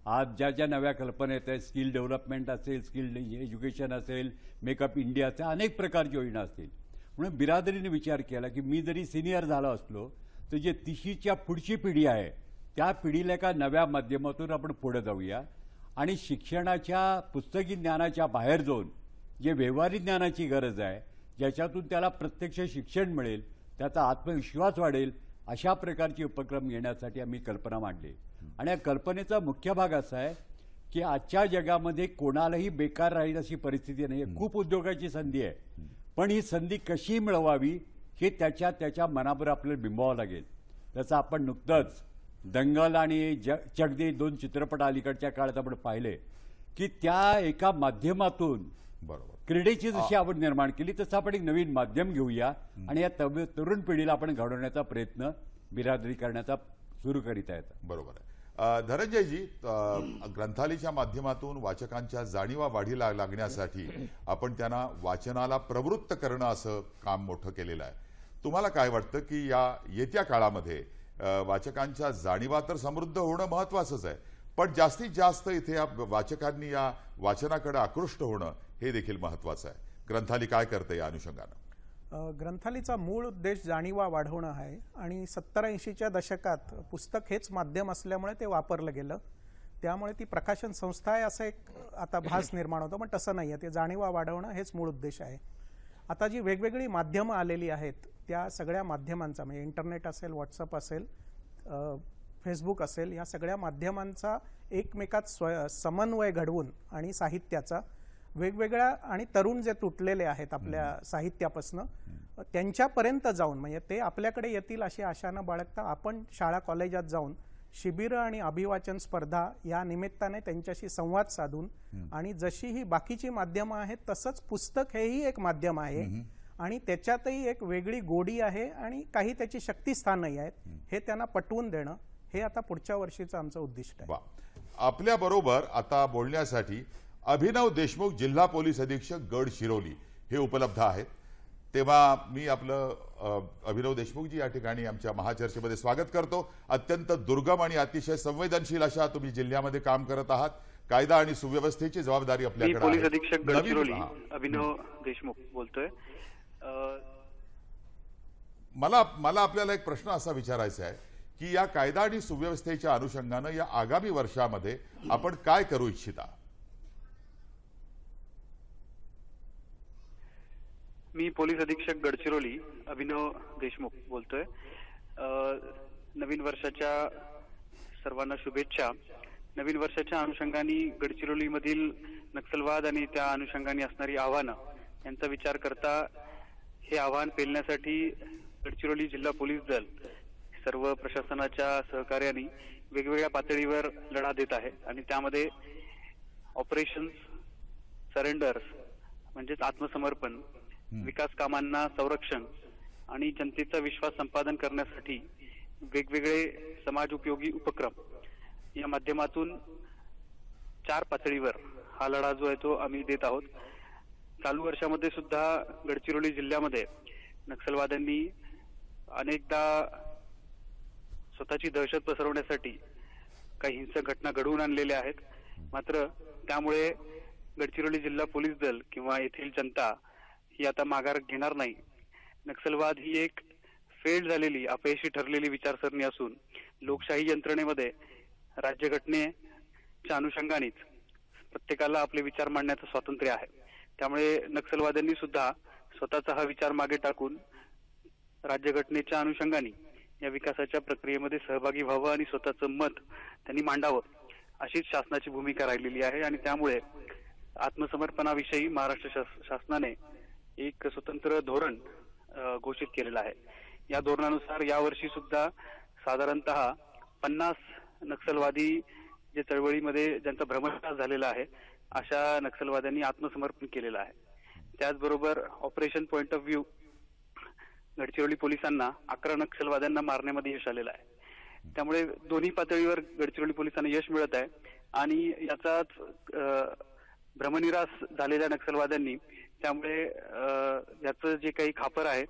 आज ज्या ज्या नव्या कल्पना येत आहेत, स्किल डेव्हलपमेंट असेल, स्किल एज्युकेशन असेल, मेकअप इंडिया असेल, अनेक प्रकारची योजना असतील. म्हणून बिरादरीने विचार केला की मी जरी सिनियर झालो असलो तर जे 30च्या पुढची पिढी आहे त्या पिढीला एका नव्या माध्यमातून आपण पुढे जाऊया आणि शिक्षणाच्या पुस्तकी ज्ञानाच्या बाहेर जाऊन जे व्यावहारिक ज्ञानाची गरज आहे, ज्याच्यातून त्याला प्रत्यक्ष शिक्षण मिळेल, त्याचा आत्मविश्वास वाढेल, अशा प्रकारचे उपक्रम घेण्यासाठी आम्ही कल्पना मांडली. आणि या कल्पनेचा मुख्य भाग असा आहे की आजच्या जगामध्ये कोणालाही बेकार राहील अशी परिस्थिती नाही आहे. खूप उद्योगाची संधी आहे, पण ही संधी कशी मिळवावी हे त्याच्या मनावर आपल्याला बिंबवावं लागेल. जसं आपण नुकतंच दंगल आणि चक दे 2 चित्रपट अलीकडच्या काळात आपण पाहिले की त्या एका माध्यमातून क्रीडेची जशी आवड निर्माण केली, तसं आपण एक नवीन माध्यम घेऊया आणि या तरुण पिढीला आपण घडवण्याचा प्रयत्न बिरादरी करण्याचा सुरू करीत आहेत. बरोबर आहे. धनंजयजी, ग्रंथालयाच्या माध्यमातून वाचकांच्या जाणीवा वाढीला लागण्यासाठी आपण त्यांना वाचनाला प्रवृत्त करणं असं काम मोठं केलेलं आहे. तुम्हाला काय वाटतं की या येत्या काळामध्ये वाचकांच्या जाणीवा तर समृद्ध होणं महत्वाचंच आहे, पण जास्तीत जास्त इथे या वाचकांनी या वाचनाकडे आकृष्ट होणं हे देखील महत्वाचं आहे. ग्रंथालय काय करतं या अनुषंगानं? ग्रंथालयाचा मूळ उद्देश जाणीवा वाढवणं आहे आणि 70-80च्या दशकात पुस्तक हेच माध्यम असल्यामुळे ते वापरलं गेलं. त्यामुळे ती प्रकाशन संस्था आहे असं एक आता भास निर्माण होतो, पण तसं नाही आहे. ते जाणीवा वाढवणं हेच मूळ उद्देश आहे. आता जी वेगवेगळी माध्यमं आलेली आहेत त्या सगळ्या माध्यमांचा, म्हणजे इंटरनेट असेल, व्हॉट्सअप असेल, फेसबुक असेल, या सगळ्या माध्यमांचा एकमेकात समन्वय घडवून आणि साहित्याचा वेगवेगळ्या आणि तरुण जे तुटलेले आहेत आपल्या साहित्यापासून त्यांच्यापर्यंत जाऊन म्हणजे ते आपल्याकडे येतील अशी आशा न बाळगता आपण शाळा कॉलेजात जाऊन शिबिरं आणि अभिवाचन स्पर्धा या निमित्ताने त्यांच्याशी संवाद साधून आणि जशी ही बाकीची माध्यमं आहेत तसंच पुस्तक हेही एक माध्यम आहे आणि त्याच्यातही एक वेगळी गोडी आहे आणि काही त्याची शक्तिस्थानही आहेत हे त्यांना पटवून देणं हे आता पुढच्या वर्षीचं आमचं उद्दिष्ट आहे. आपल्या बरोबर आता बोलण्यासाठी अभिनव देशमुख, जिल्हा पोलीस अधीक्षक, गडचिरोली हे उपलब्ध आहेत. तेव्हा मी आपलं अभिनव देशमुखजी या ठिकाणी आमच्या महाचर्चेमध्ये स्वागत करतो. अत्यंत दुर्गम आणि अतिशय संवेदनशील अशा तुम्ही जिल्ह्यामध्ये काम करत आहात. कायदा आणि सुव्यवस्थेची जबाबदारी आपल्याकडे आहे. पोलीस अधीक्षक गडचिरोली अभिनव देशमुख बोलतोय. मला आपल्याला एक प्रश्न असा विचारायचा आहे की या कायदा आणि सुव्यवस्थेच्या अनुषंगानं या आगामी वर्षामध्ये आपण काय करू इच्छिता? मी पोलीस अधीक्षक गडचिरोली अभिनव देशमुख बोलतोय. नवीन वर्षाच्या सर्वांना शुभेच्छा. नवीन वर्षाच्या अनुषंगाने गडचिरोलीमधील नक्षलवाद आणि त्या अनुषंगाने असणारी आव्हानं यांचा विचार करता हे आव्हान पेलण्यासाठी गडचिरोली जिल्हा पोलीस दल सर्व प्रशासनाच्या सहकार्याने वेगवेगळ्या पातळीवर लढा देत आहे आणि त्यामध्ये ऑपरेशन्स, सरेंडर्स म्हणजेच आत्मसमर्पण, विकास कामांना संरक्षण आणि जनतेचा विश्वास संपादन करण्यासाठी वेगवेगळे समाज उपयोगी उपक्रम या माध्यमातून 4 पातळीवर हा लढा जो आहे तो आम्ही देत आहोत. चालू वर्षामध्ये सुद्धा गडचिरोली जिल्ह्यामध्ये नक्षलवाद्यांनी अनेकदा स्वतःची दहशत पसरवण्यासाठी काही हिंसक घटना घडवून आणलेल्या आहेत. मात्र त्यामुळे गडचिरोली जिल्हा पोलीस दल किंवा येथील जनता ही आता माघार घेणार नाही. नक्षलवाद ही एक फेल झालेली, अपयशी ठरलेली विचारसरणी असून लोकशाही यंत्रणेमध्ये राज्यघटनेच्या अनुषंगानेच प्रत्येकाला आपले विचार मांडण्याचं स्वातंत्र्य आहे. त्यामुळे नक्षलवाद्यांनी सुद्धा स्वतःचा हा विचार मागे टाकून राज्यघटनेच्या अनुषंगाने या विकासाच्या प्रक्रियेमध्ये सहभागी व्हावं आणि स्वतःचं मत त्यांनी मांडावं अशीच शासनाची भूमिका राहिलेली आहे. आणि त्यामुळे आत्मसमर्पणाविषयी महाराष्ट्र शासनाने एक स्वतंत्र धोरण घोषित केलेलं आहे. या धोरणानुसार यावर्षी सुद्धा साधारणतः 50 नक्षलवादी जे चळवळीमध्ये ज्यांचा भ्रष्टाचार झालेला आहे अशा नक्षलवाद्यांनी आत्मसमर्पण केलेलं आहे. त्याचबरोबर operation point of view Gadchiroli पोलिसांना 11 नक्षलवाद्यांना मारण्यामध्ये यश आलेलं आहे. त्यामुळे दोन्ही पातळीवर गडचिरोली पोलिसांना यश मिळत आहे आणि याचाच भ्रमनिरास झालेल्या नक्षलवाद्यांनी त्यामुळे याचं जे काही खापर आहे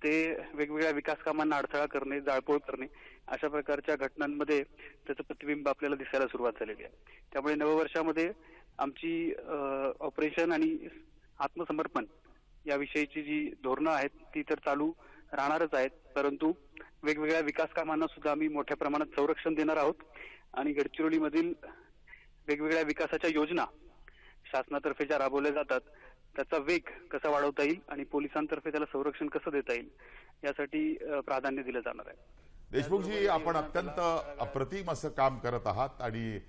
ते वेगवेगळ्या विकास कामांना अडथळा करणे, जाळपोळ करणे अशा प्रकारच्या घटनांमध्ये त्याचं प्रतिबिंब आपल्याला दिसायला सुरुवात झालेली आहे. त्यामुळे नववर्षामध्ये आमची ऑपरेशन आणि आत्मसमर्पण याविषयीची जी धोरणं आहेत ती तर चालू राहणारच आहेत, परंतु वेगवेगळ्या विकास कामांना सुद्धा आम्ही मोठ्या प्रमाणात संरक्षण देणार आहोत आणि गडचिरोलीमधील वेगवेगळ्या विकासाच्या योजना शासनातर्फे ज्या राबवल्या जातात त्याचा वेग कसा वाढवता येईल आणि पोलिसांतर्फे त्याला संरक्षण कसं देता येईल यासाठी प्राधान्य दिलं जाणार आहे. देशमुखजी, आपण अत्यंत अप्रतिम असं काम करत आहात आणि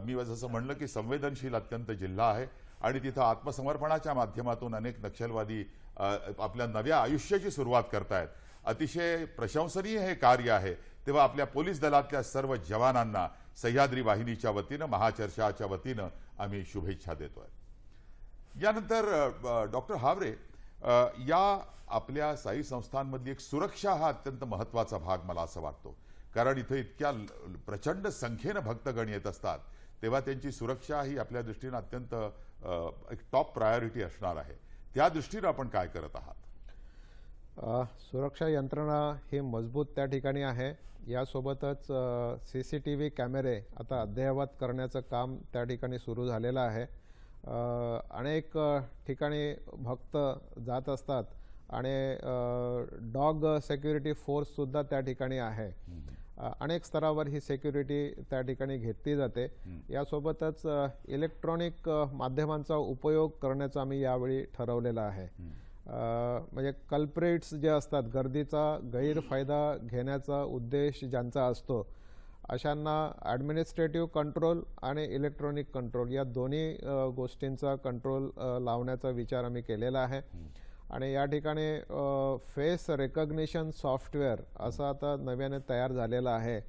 मी जसं म्हणलं की संवेदनशील अत्यंत जिल्हा आहे आणि तिथं आत्मसमर्पणाच्या माध्यमातून अनेक नक्षलवादी आपल्या नव्या आयुष्याची सुरुवात करतायत. अतिशय प्रशंसनीय हे कार्य आहे. तेव्हा आपल्या पोलीस दलातल्या सर्व जवानांना सह्याद्री वाहिनीच्या वतीनं, महाचर्चाच्या वतीनं आम्ही शुभेच्छा देतोय. यानंतर डॉक्टर हावरे, या आपल्या साई संस्थांमधली एक सुरक्षा हा अत्यंत महत्वाचा भाग मला असं वाटतो, कारण इथं इतक्या प्रचंड संख्येनं भक्तगण येत असतात तेव्हा त्यांची सुरक्षा ही आपल्या दृष्टीनं अत्यंत एक टॉप प्रायोरिटी असणार आहे. त्या दृष्टीनं आपण काय करत आहात? सुरक्षा यंत्रणा ही मजबूत त्या ठिकाणी आहे. यासोबतच CCTV कॅमेरे आता अद्ययावत करण्याचं काम त्या ठिकाणी सुरू झालेलं आहे. अनेक ठिकाणी भक्त जात असतात आणि डॉग सिक्युरिटी फोर्ससुद्धा त्या ठिकाणी आहे. अनेक स्तरावर ही सिक्युरिटी त्या ठिकाणी घेतली जाते. यासोबतच इलेक्ट्रॉनिक माध्यमांचा उपयोग करण्याचं आम्ही यावेळी ठरवलेलं आहे. म्हणजे कल्प्रेट्स जे असतात, गर्दीचा गैरफायदा घेण्याचा उद्देश ज्यांचा असतो अशांना ॲडमिनिस्ट्रेटिव्ह कंट्रोल आणि इलेक्ट्रॉनिक कंट्रोल या दोन्ही गोष्टींचा कंट्रोल लावण्याचा विचार आम्ही केलेला आहे. आणि या ठिकाणी फेस रेकग्निशन सॉफ्टवेअर असं आता नव्याने तयार झालेलं आहे.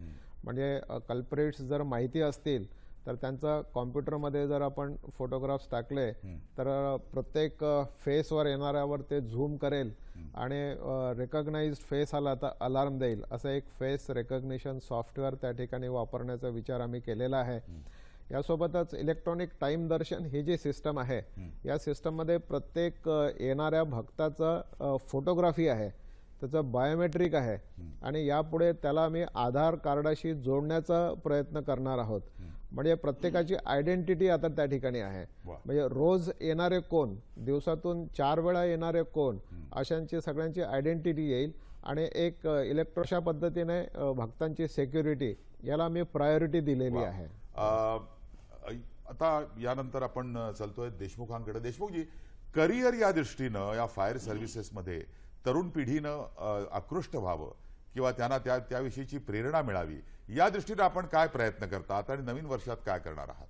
म्हणजे कल्प्रिट्स जर माहिती असतील तर त्यांचा कॉम्प्युटरमध्ये जर आपण फोटोग्राफ्स टाकले तर प्रत्येक फेसवर येणाऱ्यावर ते झूम करेल आणि रेकग्नाइज्ड फेस आला तर अलार्म देईल. असं एक फेस रेकग्निशन सॉफ्टवेअर त्या ठिकाणी वापरण्याचा विचार आम्ही केलेला आहे. यासोबतच इलेक्ट्रॉनिक टाइम दर्शन ही जी सिस्टम आहे, या सिस्टममध्ये प्रत्येक येणाऱ्या भक्ताचं फोटोग्राफी आहे, त्याचं बायोमेट्रिक आहे आणि यापुढे त्याला आम्ही आधार कार्डाशी जोडण्याचा प्रयत्न करणार आहोत. म्हणजे प्रत्येकाची आयडेंटिटी आता त्या ठिकाणी आहे. म्हणजे रोज येणारे कोण, दिवसातून 4 वेळा येणारे कोण, अशांची सगळ्यांची आयडेंटिटी येईल आणि एक इलेक्ट्रॉनिक पद्धतीने भक्तांची सिक्युरिटी याला आम्ही प्रायोरिटी दिलेली आहे. आता यानंतर आपण चालतोय देशमुखांकडे. देशमुखजी, करिअर या दृष्टीनं या फायर सर्व्हिसेसमध्ये तरुण पिढीनं आकृष्ट व्हावं किंवा त्यांना त्याविषयीची प्रेरणा मिळावी या दृष्टीने आपण काय प्रयत्न करतात आणि नवीन वर्षात काय करणार आहात?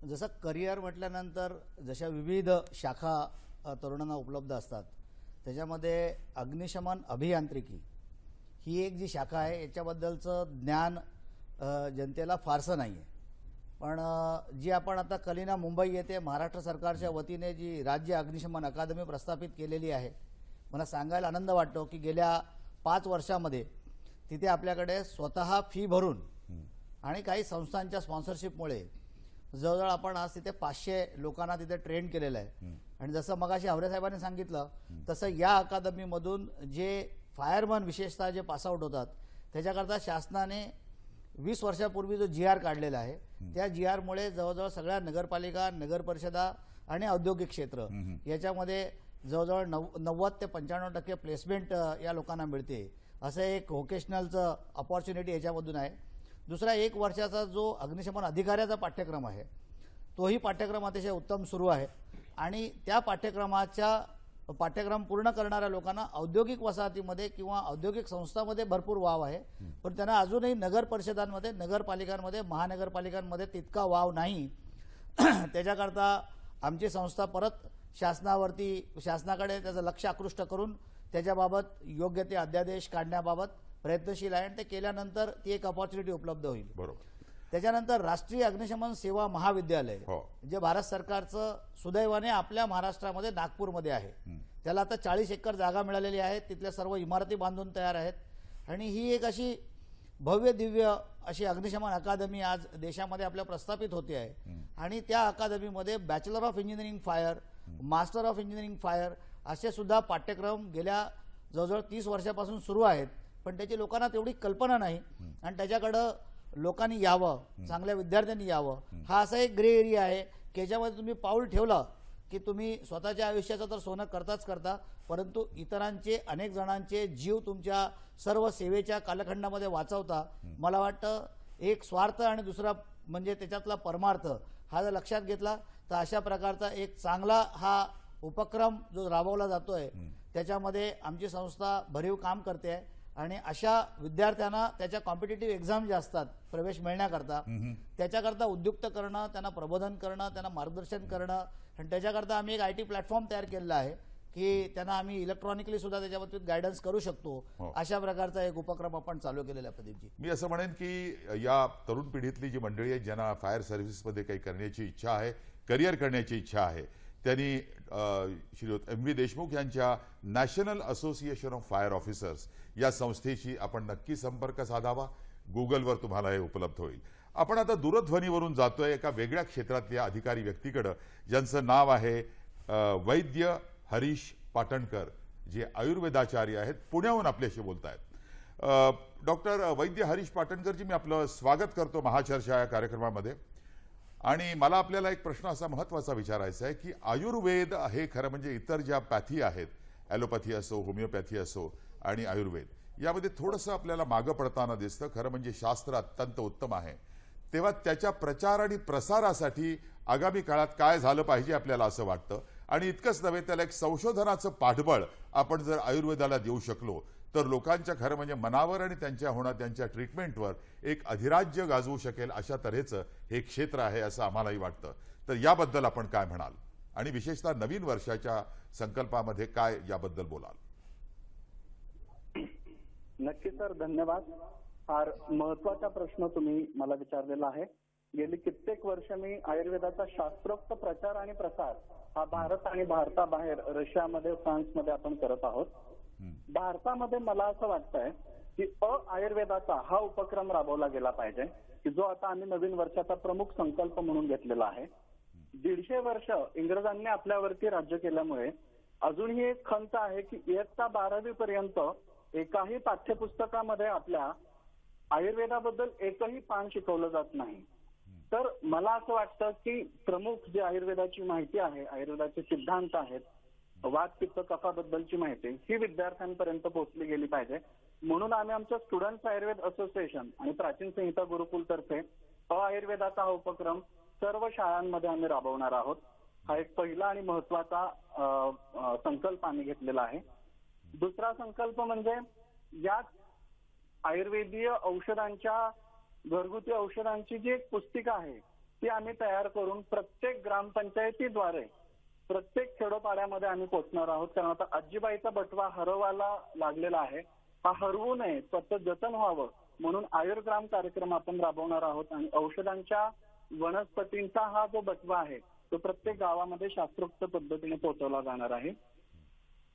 जसं करिअर म्हटल्यानंतर जशा विविध शाखा तरुणांना उपलब्ध असतात, त्याच्यामध्ये अग्निशमन अभियांत्रिकी ही एक जी शाखा आहे, याच्याबद्दलचं ज्ञान जनतेला फारसं नाही आहे. पण जी आपण आता कलिना मुंबई येथे महाराष्ट्र सरकारच्या वतीने जी राज्य अग्निशमन अकादमी प्रस्थापित केलेली आहे, मला सांगायला आनंद वाटतो की गेल्या 5 वर्षामध्ये तिथे आपल्याकडे स्वतः फी भरून आणि काही संस्थांच्या स्पॉन्सरशिपमुळे जवळजवळ आपण आज तिथे 500 लोकांना तिथे ट्रेन केलेलं आहे. आणि जसं मगाशी हावरे साहेबांनी सांगितलं तसं या अकादमीमधून जे फायरमन विशेषतः जे पासआउट होतात त्याच्याकरता शासनाने 20 वर्षापूर्वी जो GR काढलेला आहे, त्या GRमुळे जवळजवळ सगळ्या नगरपालिका, नगरपरिषदा आणि औद्योगिक क्षेत्र याच्यामध्ये जवळजवळ 90 ते 95% प्लेसमेंट या लोकांना मिळते. असं एक व्होकेशनलचं अपॉर्च्युनिटी याच्यामधून आहे. दुसरा 1 वर्षाचा जो अग्निशमन अधिकाऱ्याचा पाठ्यक्रम आहे, तोही पाठ्यक्रम अतिशय उत्तम सुरू आहे आणि त्या पाठ्यक्रम पूर्ण करणाऱ्या लोकांना औद्योगिक वसाहतीमध्ये किंवा औद्योगिक संस्थांमध्ये भरपूर वाव आहे. पण त्यांना अजूनही नगर परिषदांमध्ये, नगरपालिकांमध्ये, महानगरपालिकांमध्ये तितका वाव नाही. त्याच्याकरता आमची संस्था परत शासनाकडे त्याचं लक्ष आकृष्ट करून त्याच्याबाबत योग्य ते अध्यादेश काढण्याबाबत प्रयत्नशील आहे आणि ते केल्यानंतर ती एक अपॉर्च्युनिटी उपलब्ध होईल. बरोबर. त्याच्यानंतर राष्ट्रीय अग्निशमन सेवा महाविद्यालय जे भारत सरकारचं सुदैवाने आपल्या महाराष्ट्रामध्ये नागपूरमध्ये आहे, त्याला आता 40 एकर जागा मिळालेली आहे. तिथल्या सर्व इमारती बांधून तयार आहेत आणि ही एक अशी भव्य दिव्य अशी अग्निशमन अकादमी आज देशामध्ये आपल्या प्रस्थापित होते आहे. आणि त्या अकादमीमध्ये bachelor of engineering fire, master of engineering fire असे सुद्धा पाठ्यक्रम गेल्या जवळजवळ 30 वर्षापासून सुरू आहेत. पण त्याची लोकांना तेवढी कल्पना नाही आणि त्याच्याकडं लोकांनी यावं, चांगल्या विद्यार्थ्यांनी यावं. हा असा एक ग्रे एरिया आहे की याच्यामध्ये तुम्ही पाऊल ठेवलं की तुम्ही स्वतःच्या आयुष्याचं तर सोनं करताच करता, परंतु इतरांचे, अनेक जणांचे जीव तुमच्या सर्व सेवेच्या कालखंडामध्ये वाचवता. मला वाटतं एक स्वार्थ आणि दुसरा म्हणजे त्याच्यातला परमार्थ हा जर लक्षात घेतला तर अशा प्रकारचा एक चांगला हा उपक्रम जो राबवला जातोय त्याच्यामध्ये आमची संस्था भरीव काम करते आहे. आणि अशा विद्यार्थ्यांना त्याच्या कॉम्पिटिटिव्ह एक्झाम ज्या असतात प्रवेश मिळण्याकरता, त्याच्याकरता उद्युक्त करणं, त्यांना प्रबोधन करणं, त्यांना मार्गदर्शन करणं आणि त्याच्याकरता आम्ही एक IT प्लॅटफॉर्म तयार केलेला आहे की त्यांना आम्ही इलेक्ट्रॉनिकली सुद्धा त्याच्याबाबतीत गायडन्स करू शकतो. अशा प्रकारचा एक उपक्रम आपण चालू केलेला आहे. प्रदीपजी, मी असं म्हणेन की या तरुण पिढीतली जी मंडळी आहे ज्यांना फायर सर्व्हिसेसमध्ये काही करण्याची इच्छा आहे, करिअर करण्याची इच्छा आहे, त्यांनी श्रीयुत MV देशमुख यांच्या national association of fire officers या संस्थेशी आपण नक्की संपर्क साधावा. गुगलवर तुम्हाला हे उपलब्ध होईल. आपण आता दूरध्वनीवरून जातोय एका वेगळ्या क्षेत्रातल्या अधिकारी व्यक्तीकडे ज्यांचं नाव आहे वैद्य हरीश पाटणकर, जे आयुर्वेदाचार्य आहेत, पुण्याहून आपल्याशी बोलतायत. डॉक्टर वैद्य हरीश पाटणकरजी, मी आपलं स्वागत करतो महाचर्चा या कार्यक्रमामध्ये. आणि मला आपल्याला एक प्रश्न असा महत्त्वाचा विचारायचा आहे की आयुर्वेद हे खरं म्हणजे इतर ज्या पॅथी आहेत, ॲलोपॅथी असो, होमिओपॅथी असो आणि आयुर्वेद, यामध्ये थोडंसं आपल्याला मागं पडताना दिसतं. खरं म्हणजे शास्त्र अत्यंत उत्तम आहे, तेव्हा त्याच्या प्रचार आणि प्रसारासाठी आगामी काळात काय झालं पाहिजे आपल्याला असं वाटतं. आणि इतकंच नव्हे, त्याला एक संशोधनाचं पाठबळ आपण जर आयुर्वेदाला देऊ शकलो तर लोकांच्या खरं म्हणजे मनावर आणि त्यांच्या ट्रीटमेंटवर एक अधिराज्य गाजवू शकेल अशा तऱ्हेचं हे क्षेत्र आहे असं आम्हालाही वाटतं. तर याबद्दल आपण काय म्हणाल? आणि विशेषतः नवीन वर्षाच्या संकल्पामध्ये काय याबद्दल बोलाल? नक्की सर, धन्यवाद. फार महत्वाचा प्रश्न तुम्ही मला विचारलेला आहे. गेली कित्येक वर्ष मी आयुर्वेदाचा शास्त्रोक्त प्रचार आणि प्रसार हा भारत आणि भारताबाहेर रशियामध्ये, फ्रान्समध्ये आपण करत आहोत. भारतामध्ये मला असं वाटतंय की आयुर्वेदाचा हा उपक्रम राबवला गेला पाहिजे, की जो आता आम्ही नवीन वर्षाचा प्रमुख संकल्प म्हणून घेतलेला आहे. 150 वर्ष इंग्रजांनी आपल्यावरती राज्य केल्यामुळे अजूनही एक खंत आहे की इयत्ता 12वी पर्यंत एकाही पाठ्यपुस्तकामध्ये आपल्या आयुर्वेदाबद्दल एकही पान शिकवलं जात नाही. तर मला असं वाटतं की प्रमुख जी आयुर्वेदाची माहिती आहे, आयुर्वेदाचे सिद्धांत आहेत, वात पित्त कफाबद्दलची माहिती ही विद्यार्थ्यांपर्यंत पोहोचली गेली पाहिजे. म्हणून आम्ही आमच्या स्टुडंट्स आयुर्वेद असोसिएशन आणि प्राचीन संहिता गुरुकुल तर्फे आयुर्वेदाचा हा उपक्रम सर्व शाळांमध्ये आम्ही राबवणार आहोत. हा एक पहिला आणि महत्वाचा संकल्प आम्ही घेतलेला आहे. दुसरा संकल्प म्हणजे या आयुर्वेदीय औषधांच्या, घरगुती औषधांची जी एक पुस्तिका आहे ती आम्ही तयार करून प्रत्येक ग्रामपंचायतीद्वारे प्रत्येक खेडोपाड्यामध्ये आम्ही पोहोचणार आहोत. कारण आता आजीबाईचा बटवा हरवायला लागलेला आहे, हा हरवू नये, त्याचं जतन व्हावं म्हणून आयुर्ग्राम कार्यक्रम आपण राबवणार आहोत. आणि औषधांच्या, वनस्पतींचा हा जो बटवा आहे तो प्रत्येक गावामध्ये शास्त्रोक्त पद्धतीने पोहोचवला जाणार आहे.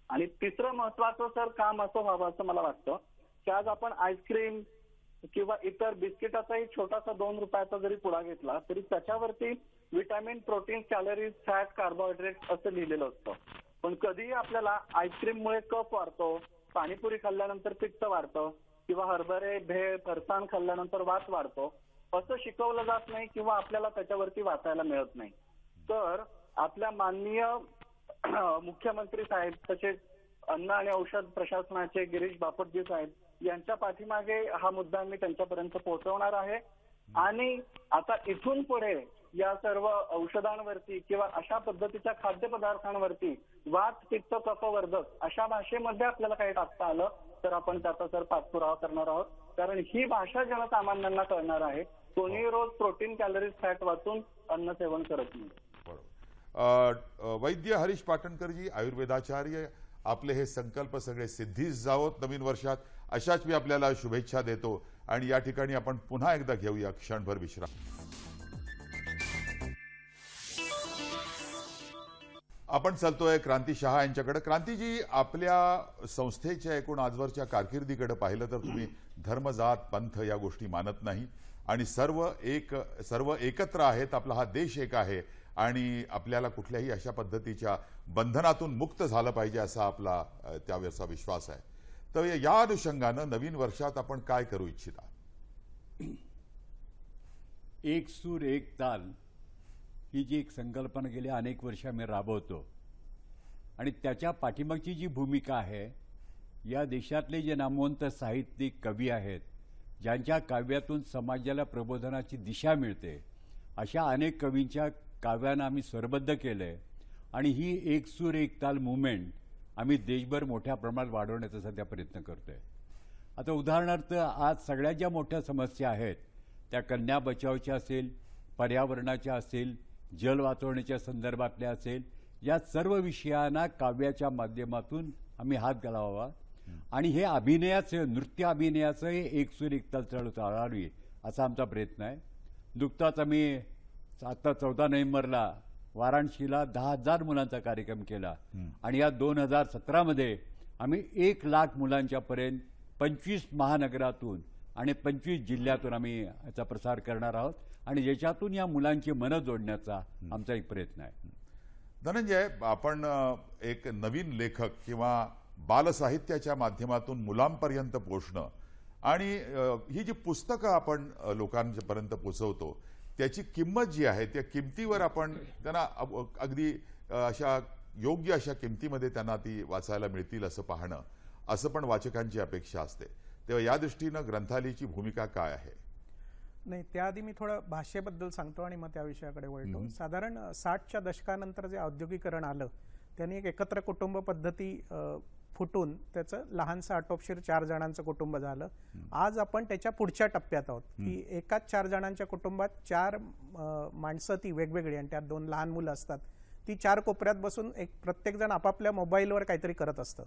आणि तिसरं महत्वाचं सर काम असं व्हावं असं मला वाटतं की आज आपण आईस्क्रीम किंवा इतर बिस्किटाचाही छोटासा 2 रुपयाचा जरी पुडा घेतला तरी त्याच्यावरती vitamin, protein, calories, fat, carbohydrate असं लिहिलेलं असतं. पण कधीही आपल्याला आईस्क्रीममुळे कफ वाढतो, पाणीपुरी खाल्ल्यानंतर पित्त वाढतं किंवा हरभरे, भेळ, फरसाण खाल्ल्यानंतर वात वाढतो असं शिकवलं जात नाही किंवा आपल्याला त्याच्यावरती वाचायला मिळत नाही. तर आपल्या माननीय मुख्यमंत्री साहेब, तसेच अन्न आणि औषध प्रशासनाचे गिरीश बापटजी साहेब यांच्या पाठीमागे हा मुद्दा मी त्यांच्यापर्यंत पोहोचवणार आहे. आणि आता इथून पुढे या सर्व औषधांवरती किंवा अशा पद्धतीच्या खाद्यपदार्थांवरती वात, पित्त, कफवर्धक अशा भाषेमध्ये आपल्याला काही टाकता आलं तर आपण त्याचा सर पाठपुरावा करणार आहोत. कारण ही भाषा जनसामान्यांना कळणार आहे. कोणीही रोज प्रोटीन, कॅलरीज, फॅट वाचून अन्न सेवन करत नाही. वैद्य हरीश पाटणकरजी, आयुर्वेदाचार्य, आपले हे संकल्प सगळे सिद्धीस जावोत नवीन वर्षात, अशाच मी आपल्याला शुभेच्छा देतो. आणि या ठिकाणी आपण पुन्हा एकदा घेऊया क्षणभर विश्राम. आपण चालतोय क्रांती शहा यांच्याकडे. क्रांतीजी, आपल्या संस्थेच्या एकूण आजवरच्या कारकिर्दीकडे पाहिलं तर तुम्ही धर्म, जात, पंथ या गोष्टी मानत नाही आणि सर्व एकत्र आहेत. आपला हा देश एक आहे आणि आपल्याला कुठल्याही अशा पद्धतीच्या बंधनातून मुक्त झालं पाहिजे असा आपला त्यावेळेचा विश्वास आहे. तर या अनुषंगानं नवीन वर्षात आपण काय करू इच्छिता? एक सूर एक ताल ही जी एक संकल्पना गेली अनेक वर्ष आम्ही राबवतो आणि त्याच्या पाठीमागची जी भूमिका आहे, या देशातले जे नामवंत साहित्यिक, कवी आहेत, ज्यांच्या काव्यातून समाजाला प्रबोधनाची दिशा मिळते, अशा अनेक कवींच्या काव्यांना आम्ही स्वरबद्ध केलंय आणि ही एक सूर एक ताल मुवमेंट आम्ही देशभर मोठ्या प्रमाणात वाढवण्याचा सध्या प्रयत्न करतोय. आता उदाहरणार्थ आज सगळ्यात ज्या मोठ्या समस्या आहेत त्या कन्या बचावच्या असेल, पर्यावरणाच्या असेल, जल वाचवण्याच्या संदर्भातल्या असेल, या सर्व विषयांना काव्याच्या माध्यमातून आम्ही हात घालावा आणि हे अभिनयाचं, नृत्य अभिनयाचं हे एक सूर एक ताल चढ चालावी असा आमचा प्रयत्न आहे. नुकताच आम्ही आता 14 नोव्हेंबरला वाराणसीला 10,000 मुलांचा कार्यक्रम केला आणि या 2017 मध्ये आम्ही 1,00,000 मुलांच्या पर्यंत 25 महानगरातून आणि 25 जिल्ह्यातून आम्ही याचा प्रसार करणार आहोत आणि ज्याच्यातून या मुलांची मनं जोडण्याचा आमचा एक प्रयत्न आहे. धनंजय, आपण एक नवीन लेखक किंवा बालसाहित्याच्या माध्यमातून मुलांपर्यंत पोहोचणं आणि ही जी पुस्तकं आपण लोकांपर्यंत पोहोचवतो त्याची किंमत जी आहे त्या किमतीवर आपण त्यांना अगदी अशा योग्य अशा किमतीमध्ये त्यांना ती वाचायला मिळतील असं पाहणं, असं पण वाचकांची अपेक्षा असते. तेव्हा या दृष्टीनं ग्रंथालयाची भूमिका काय आहे? नाही, त्याआधी मी थोडं भाषेबद्दल सांगतो आणि मग त्या विषयाकडे वळतो. साधारण 60च्या दशकानंतर जे औद्योगिकरण आलं त्यांनी एक एकत्र कुटुंब पद्धती फुटून त्याचं लहानसं आटोपशीर 4 जणांचं कुटुंब झालं. आज आपण त्याच्या पुढच्या टप्प्यात आहोत की एकाच 4 जणांच्या कुटुंबात 4 माणसं ती वेगवेगळी आणि त्यात 2 लहान मुलं असतात ती 4 कोपऱ्यात बसून प्रत्येकजण आपापल्या मोबाईलवर काहीतरी करत असतं.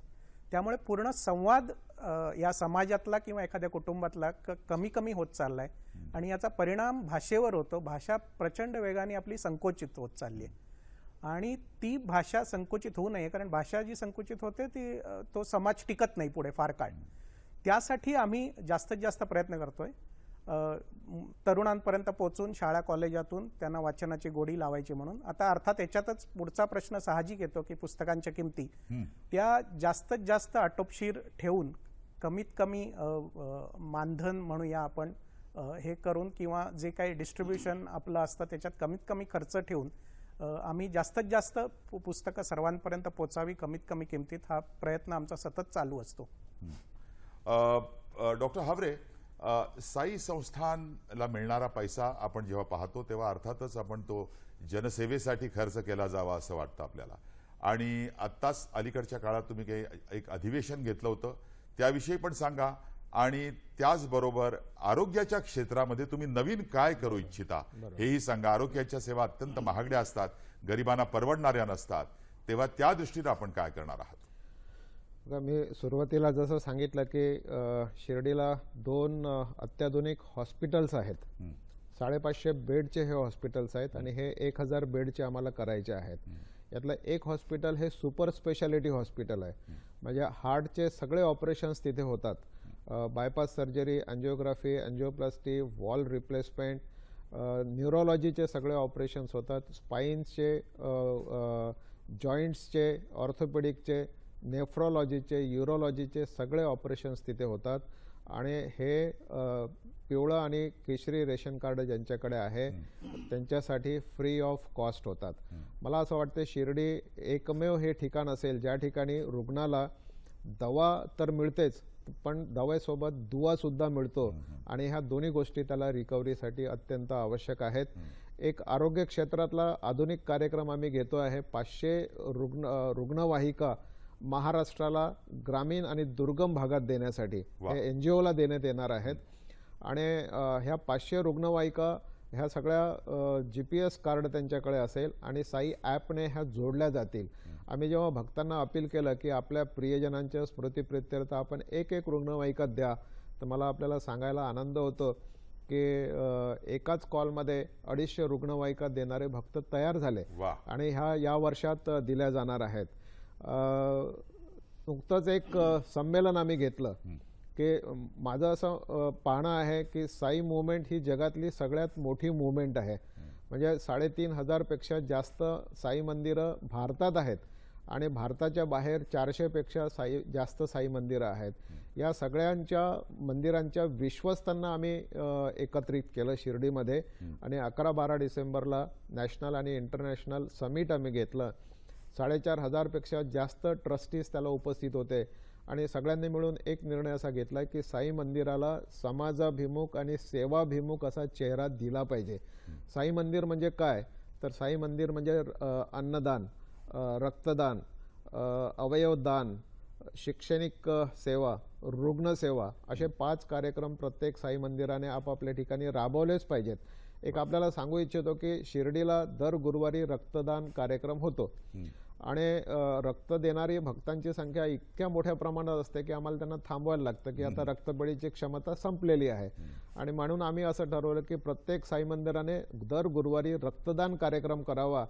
त्यामुळे पूर्ण संवाद या समाजातला किंवा एखाद्या कुटुंबातला कमी कमी होत चाललाय आणि याचा परिणाम भाषेवर होतो. भाषा प्रचंड वेगाने आपली संकोचित होत चालली आहे आणि ती भाषा संकुचित होऊ नये, कारण भाषा जी संकुचित होते ती तो समाज टिकत नाही पुढे फार काळ. त्यासाठी आम्ही जास्तीत जास्त प्रयत्न करतोय. तरुणांपर्यंत पोहोचून शाळा कॉलेजातून त्यांना वाचनाची गोडी लावायची म्हणून. आता अर्थात याच्यातच पुढचा प्रश्न साहजिक येतो की पुस्तकांच्या किमती त्या जास्तीत जास्त आटोपशीर ठेवून कमीत कमी मानधन म्हणूया आपण हे करून किंवा जे काही डिस्ट्रीब्युशन आपलं असतं त्याच्यात कमीत कमी खर्च ठेवून आम्ही जास्तीत जास्त पुस्तकं सर्वांपर्यंत पोचावी कमीत कमी किमतीत, हा प्रयत्न आमचा सतत चालू असतो. डॉक्टर हावरे, साई संस्थानला मिळणारा पैसा आपण जेव्हा पाहतो तेव्हा अर्थातच आपण तो जनसेवेसाठी खर्च केला जावा असं वाटतं आपल्याला. आणि आत्ताच अलीकडच्या काळात तुम्ही काही एक अधिवेशन घेतलं होतं, त्याविषयी पण सांगा. आणि त्याचबरोबर आरोग्याच्या क्षेत्रामध्ये तुम्ही नवीन काय करू इच्छिता हेही सांगा. आरोग्याच्या सेवा अत्यंत महागड्या असतात, गरिबांना परवडणाऱ्या नसतात, तेव्हा त्या दृष्टीने आपण काय करणार आहात? मी सुरुवातीला जसं सांगितलं की शिर्डीला 2 अत्याधुनिक हॉस्पिटल्स आहेत. 550 बेडचे हे हॉस्पिटल्स आहेत आणि हे 1000 बेडचे आम्हाला करायचे आहेत. यातलं एक हॉस्पिटल हे सुपर स्पेशालिटी हॉस्पिटल आहे, म्हणजे हार्टचे सगळे ऑपरेशन्स तिथे होतात. Bypass surgery, angiography, angioplasty, valve replacement, न्यूरोलॉजीचे सगळे ऑपरेशन्स होतात. स्पाईन्सचे, जॉईंट्सचे, ऑर्थोपेडिकचे, नेफ्रोलॉजीचे, युरोलॉजीचे सगळे ऑपरेशन्स तिथे होतात. आणि हे पिवळं आणि केशरी रेशन कार्ड ज्यांच्याकडे आहे त्यांच्यासाठी फ्री ऑफ कॉस्ट होतात. मला असं वाटतं शिर्डी एकमेव हे ठिकाण असेल ज्या ठिकाणी रुग्णाला दवा तर मिळतेच, पण दवेसोबत दुवा सुद्धा मिळतो आणि ह्या दोन्ही गोष्टी त्याला रिकव्हरीसाठी अत्यंत आवश्यक आहेत. एक आरोग्य क्षेत्रातला आधुनिक कार्यक्रम आम्ही घेतो आहे. 500 रुग्णवाहिका महाराष्ट्राला ग्रामीण आणि दुर्गम भागात देण्यासाठी हे एनजीओला देण्यात येणार आहेत. आणि ह्या 500 रुग्णवाहिका ह्या सगळ्या GPS कार्ड त्यांच्याकडे असेल आणि साई ॲपने ह्या जोडल्या जातील. आम्ही जेव्हा भक्तांना अपील केलं की आपल्या प्रियजनांच्या स्मृतिप्रित्यर्थ आपण एक रुग्णवाहिका द्या, तर मला आपल्याला सांगायला आनंद होतो की एकाच कॉलमध्ये 250 रुग्णवाहिका देणारे भक्त तयार झाले आणि ह्या या वर्षात दिल्या जाणार आहेत. नुकतंच एक संमेलन आम्ही घेतलं की माझं असं पाहणं आहे की साई मूव्हमेंट ही जगातली सगळ्यात मोठी मूव्हमेंट आहे. म्हणजे 3500 पेक्षा जास्त साई मंदिरं भारतात आहेत आणि भारताच्या बाहेर 400 पेक्षा जास्त साई मंदिरं आहेत. या सगळ्यांच्या मंदिरांच्या विश्वस्तांना आम्ही एकत्रित केलं शिर्डीमध्ये आणि 11-12 डिसेंबरला नॅशनल आणि इंटरनॅशनल समिट आम्ही घेतलं. 4500 पेक्षा जास्त ट्रस्टीज त्याला उपस्थित होते आणि सगळ्यांनी मिळून एक निर्णय असा घेतला की साई मंदिराला समाजाभिमुख आणि सेवाभिमुख असा चेहरा दिला पाहिजे. साई मंदिर म्हणजे काय, तर साई मंदिर म्हणजे अन्नदान, रक्तदान, अवयवदान, शैक्षणिक सेवा, रुग्णसेवा असे 5 कार्यक्रम प्रत्येक साई मंदिराने आपापल्या ठिकाणी राबवलेच पाहिजेत. एक आपल्याला सांगू इच्छितो की शिर्डीला दर गुरुवारी रक्तदान कार्यक्रम होतो आणि रक्त देणारी भक्तांची संख्या इतक्या मोठ्या प्रमाणात असते की आम्हाला त्यांना थांबवायला लागतं की आता रक्तपेढीची क्षमता संपलेली आहे. आणि म्हणून आम्ही असं ठरवलं की प्रत्येक साई मंदिराने दर गुरुवारी रक्तदान कार्यक्रम करावा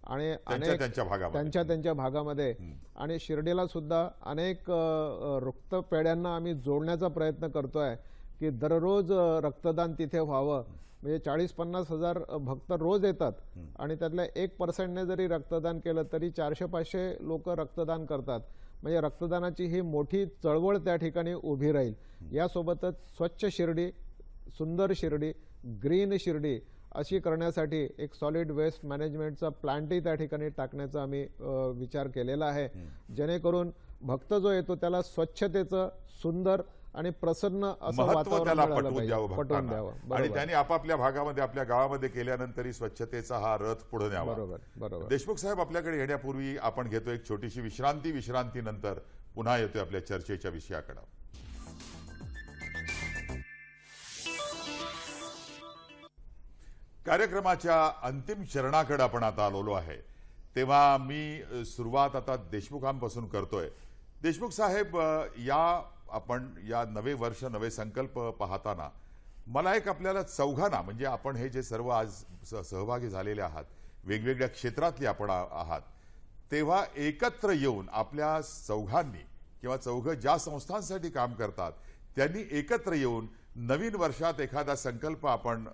आणि त्यांच्या भागामध्ये. आणि शिर्डीला सुद्धा अनेक रक्तपेढ्यांना आम्ही जोडण्याचा प्रयत्न करतोय की दररोज रक्तदान तिथे व्हावं. म्हणजे 40-50 हजार भक्त रोज येतात आणि त्यातल्या 1% जरी रक्तदान केलं तरी 400-500 लोक रक्तदान करतात. म्हणजे रक्तदानाची ही मोठी चळवळ त्या ठिकाणी उभी राहील. यासोबतच स्वच्छ शिर्डी, सुंदर शिर्डी, ग्रीन शिर्डी अशी करण्यासाठी एक सॉलिड वेस्ट मॅनेजमेंटचा प्लांटही त्या ठिकाणी टाकण्याचा आम्ही विचार केलेला आहे, जेणेकरून भक्त जो येतो त्याला स्वच्छतेचं सुंदर आणि प्रसन्न असं वातावरण पटवून द्यावं आणि त्यांनी आपापल्या भागामध्ये आपल्या गावामध्ये केल्यानंतरही स्वच्छतेचा हा रथ पुढे न्यावा. बरोबर. देशमुख साहेब, आपल्याकडे येण्यापूर्वी आपण घेतो एक छोटीशी विश्रांतीनंतर पुन्हा येतोय आपल्या चर्चेच्या विषयाकडे. कार्यक्रमाच्या अंतिम चरणाकडे आपण आता आलेलो आहे. तेव्हा मी सुरुवात आता देशमुखांपासून करतोय. देशमुख साहेब, आपण या नवे वर्ष नवे संकल्प पाहताना मला एक आपल्याला चौघांना, म्हणजे आपण हे जे सर्व आज सहभागी झालेले आहात, वेगवेगळ्या क्षेत्रातले आपण आहात, तेव्हा एकत्र येऊन आपल्या चौघांनी किंवा चौघं ज्या संस्थांसाठी काम करतात त्यांनी एकत्र येऊन नवीन वर्षात एखादा संकल्प आपण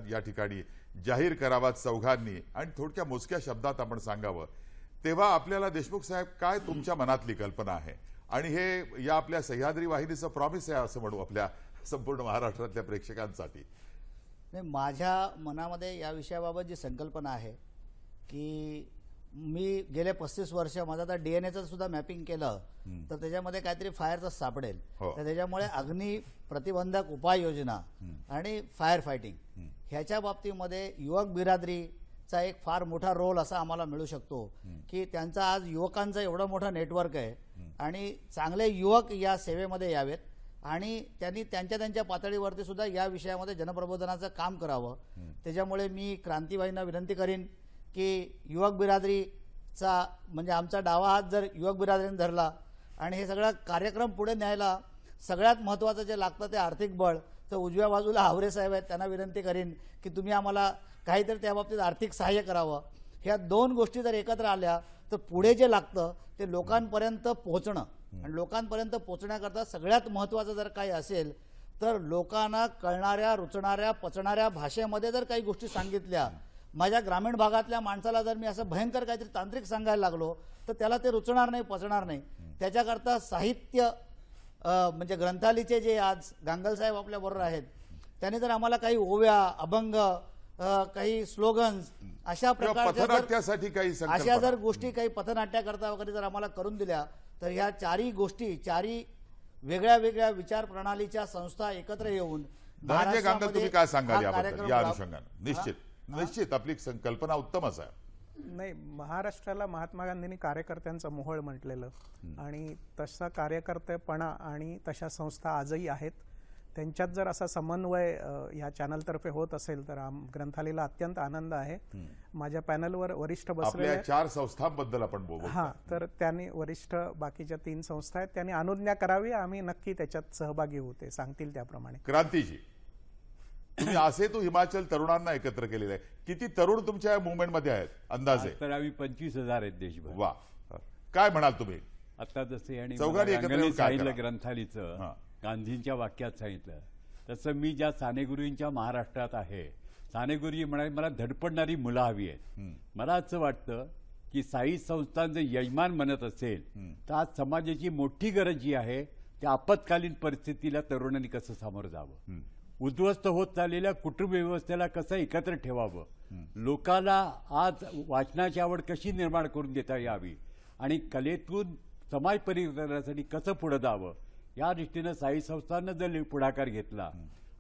या ठिकाणी जाहीर करावा चौघांनी, आणि थोडक्या मोजक्या शब्दात आपण सांगावं. तेव्हा आपल्याला देशमुख साहेब काय तुमच्या मनातली कल्पना आहे, आणि हे या आपल्या सह्याद्री वाहिनीचं प्रॉमिस आहे असं म्हणू आपल्या संपूर्ण महाराष्ट्रातल्या प्रेक्षकांसाठी. नाही, माझ्या मनामध्ये या विषयाबाबत जी संकल्पना आहे की मी गेले 35 वर्ष माझं आता DNA सुद्धा मॅपिंग केलं तर त्याच्यामध्ये काहीतरी फायरचं सापडेल. तर त्याच्यामुळे अग्नी प्रतिबंधक उपाययोजना आणि फायर फायटिंग ह्याच्या बाबतीमध्ये युवक बिरादरीचा एक फार मोठा रोल असा आम्हाला मिळू शकतो की त्यांचा आज युवकांचं एवढं मोठं नेटवर्क आहे आणि चांगले युवक या सेवेमध्ये यावेत आणि त्यांनी त्यांच्या पातळीवरती सुद्धा या विषयामध्ये जनप्रबोधनाचं काम करावं. त्याच्यामुळे मी क्रांतीबाईंना विनंती करीन की युवक बिरादरीचा, म्हणजे आमचा डावा हात जर युवक बिरादरीने धरला आणि हे सगळा कार्यक्रम पुढे न्यायला सगळ्यात महत्त्वाचं जे लागतं ते आर्थिक बळ, तर उजव्या बाजूला हावरे साहेब आहेत, त्यांना विनंती करीन की तुम्ही आम्हाला काहीतरी त्या बाबतीत आर्थिक सहाय्य करावं. ह्या दोन गोष्टी जर एकत्र आल्या तर पुढे जे लागतं ते लोकांपर्यंत पोहोचणं, आणि लोकांपर्यंत पोहोचण्याकरता सगळ्यात महत्त्वाचं जर काही असेल तर लोकांना कळणाऱ्या, रुचणाऱ्या, पचणाऱ्या भाषेमध्ये जर काही गोष्टी सांगितल्या. माझ्या ग्रामीण भागातल्या माणसाला जर मी असं भयंकर काहीतरी तांत्रिक सांगायला लागलो तर त्याला ते रुचणार नाही, पचणार नाही. त्याच्याकरता साहित्य, म्हणजे ग्रंथालीचे जे आज गांगल साहेब आपल्या बरोबर आहेत, त्यांनी जर आम्हाला काही ओव्या, अभंग, काही स्लोगन्स अशा प्रकारच्या अशा जर गोष्टी काही पथनाट्याकरता वगैरे जर आम्हाला करून दिल्या तर ह्या चारही गोष्टी, चारही वेगळ्या वेगळ्या विचार प्रणालीच्या संस्था एकत्र येऊन तुम्ही काय सांगाल या अनुषंगाने? निश्चित आपली संकल्पना उत्तमच आहे. नाही, महाराष्ट्राला महात्मा गांधींनी कार्यकर्त्यांचा मोहळ म्हटलेलं आणि तसा कार्यकर्तेपणा आणि तशा संस्था आजही आहेत. त्यांच्यात जर असा समन्वय ह्या चॅनलतर्फे होत असेल तर ग्रंथालयाला अत्यंत आनंद आहे. माझ्या पॅनलवर वरिष्ठ बसलेले 4 संस्थांबद्दल आपण बोलू. हां, तर त्यांनी वरिष्ठ बाकीच्या 3 संस्था आहेत, त्यांनी अनुज्ञा करावी, आम्ही नक्की त्याच्यात सहभागी होते, सांगतील त्याप्रमाणे. क्रांतीजी, तुम्ही असे तो हिमाचल तरुणांना एकत्र केलेले आहे. किती तरुण तुमच्या मुवमेंटमध्ये आहेत अंदाजे? तर आम्ही 25,000 आहेत देशभर. वा, काय म्हणाल तुम्ही? आता जसे आणि चौघांनी सांगितलं ग्रंथालीचं, गांधींच्या वाक्यात सांगितलं तसं मी ज्या सानेगुरूंच्या महाराष्ट्रात आहे, सानेगुरूजी म्हणाले मला धडपडणारी मुलं हवी आहेत. मला असं वाटतं की साई संस्थान जर यजमान म्हणत असेल तर आज समाजाची मोठी गरज जी आहे त्या आपत्कालीन परिस्थितीला तरुणांनी कसं सामोरं जावं, उद्ध्वस्त होत चाललेल्या कुटुंब व्यवस्थेला कसं एकत्र ठेवावं, लोकांना आज वाचनाची आवड कशी निर्माण करून देता यावी आणि कलेतून समाज परिवर्तनासाठी कसं पुढे जावं, या दृष्टीनं साई संस्थांनं जर पुढाकार घेतला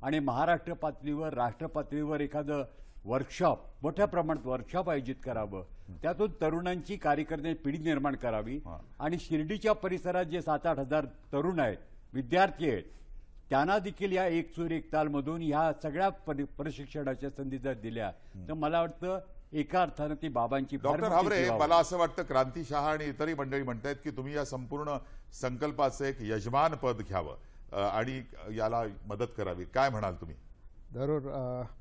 आणि महाराष्ट्र पातळीवर, राष्ट्र पातळीवर एखादं वर्कशॉप, मोठ्या प्रमाणात वर्कशॉप आयोजित करावं, त्यातून तरुणांची कार्यकर्त्यांची पिढी निर्माण करावी आणि शिर्डीच्या परिसरात जे 7-8 हजार तरुण आहेत, विद्यार्थी आहेत, त्यांना देखील या एक सूर एक ताल मधून ह्या सगळ्या प्रशिक्षणाच्या संधी जर दिल्या तर मला वाटतं एका अर्थानं ती बाबांची. डॉक्टर हावरे, मला असं वाटतं क्रांती शहा आणि इतरही मंडळी म्हणतायत की तुम्ही या संपूर्ण संकल्पाचं एक यजमान पद घ्यावं आणि याला मदत करावी. काय म्हणाल तुम्ही? जरूर.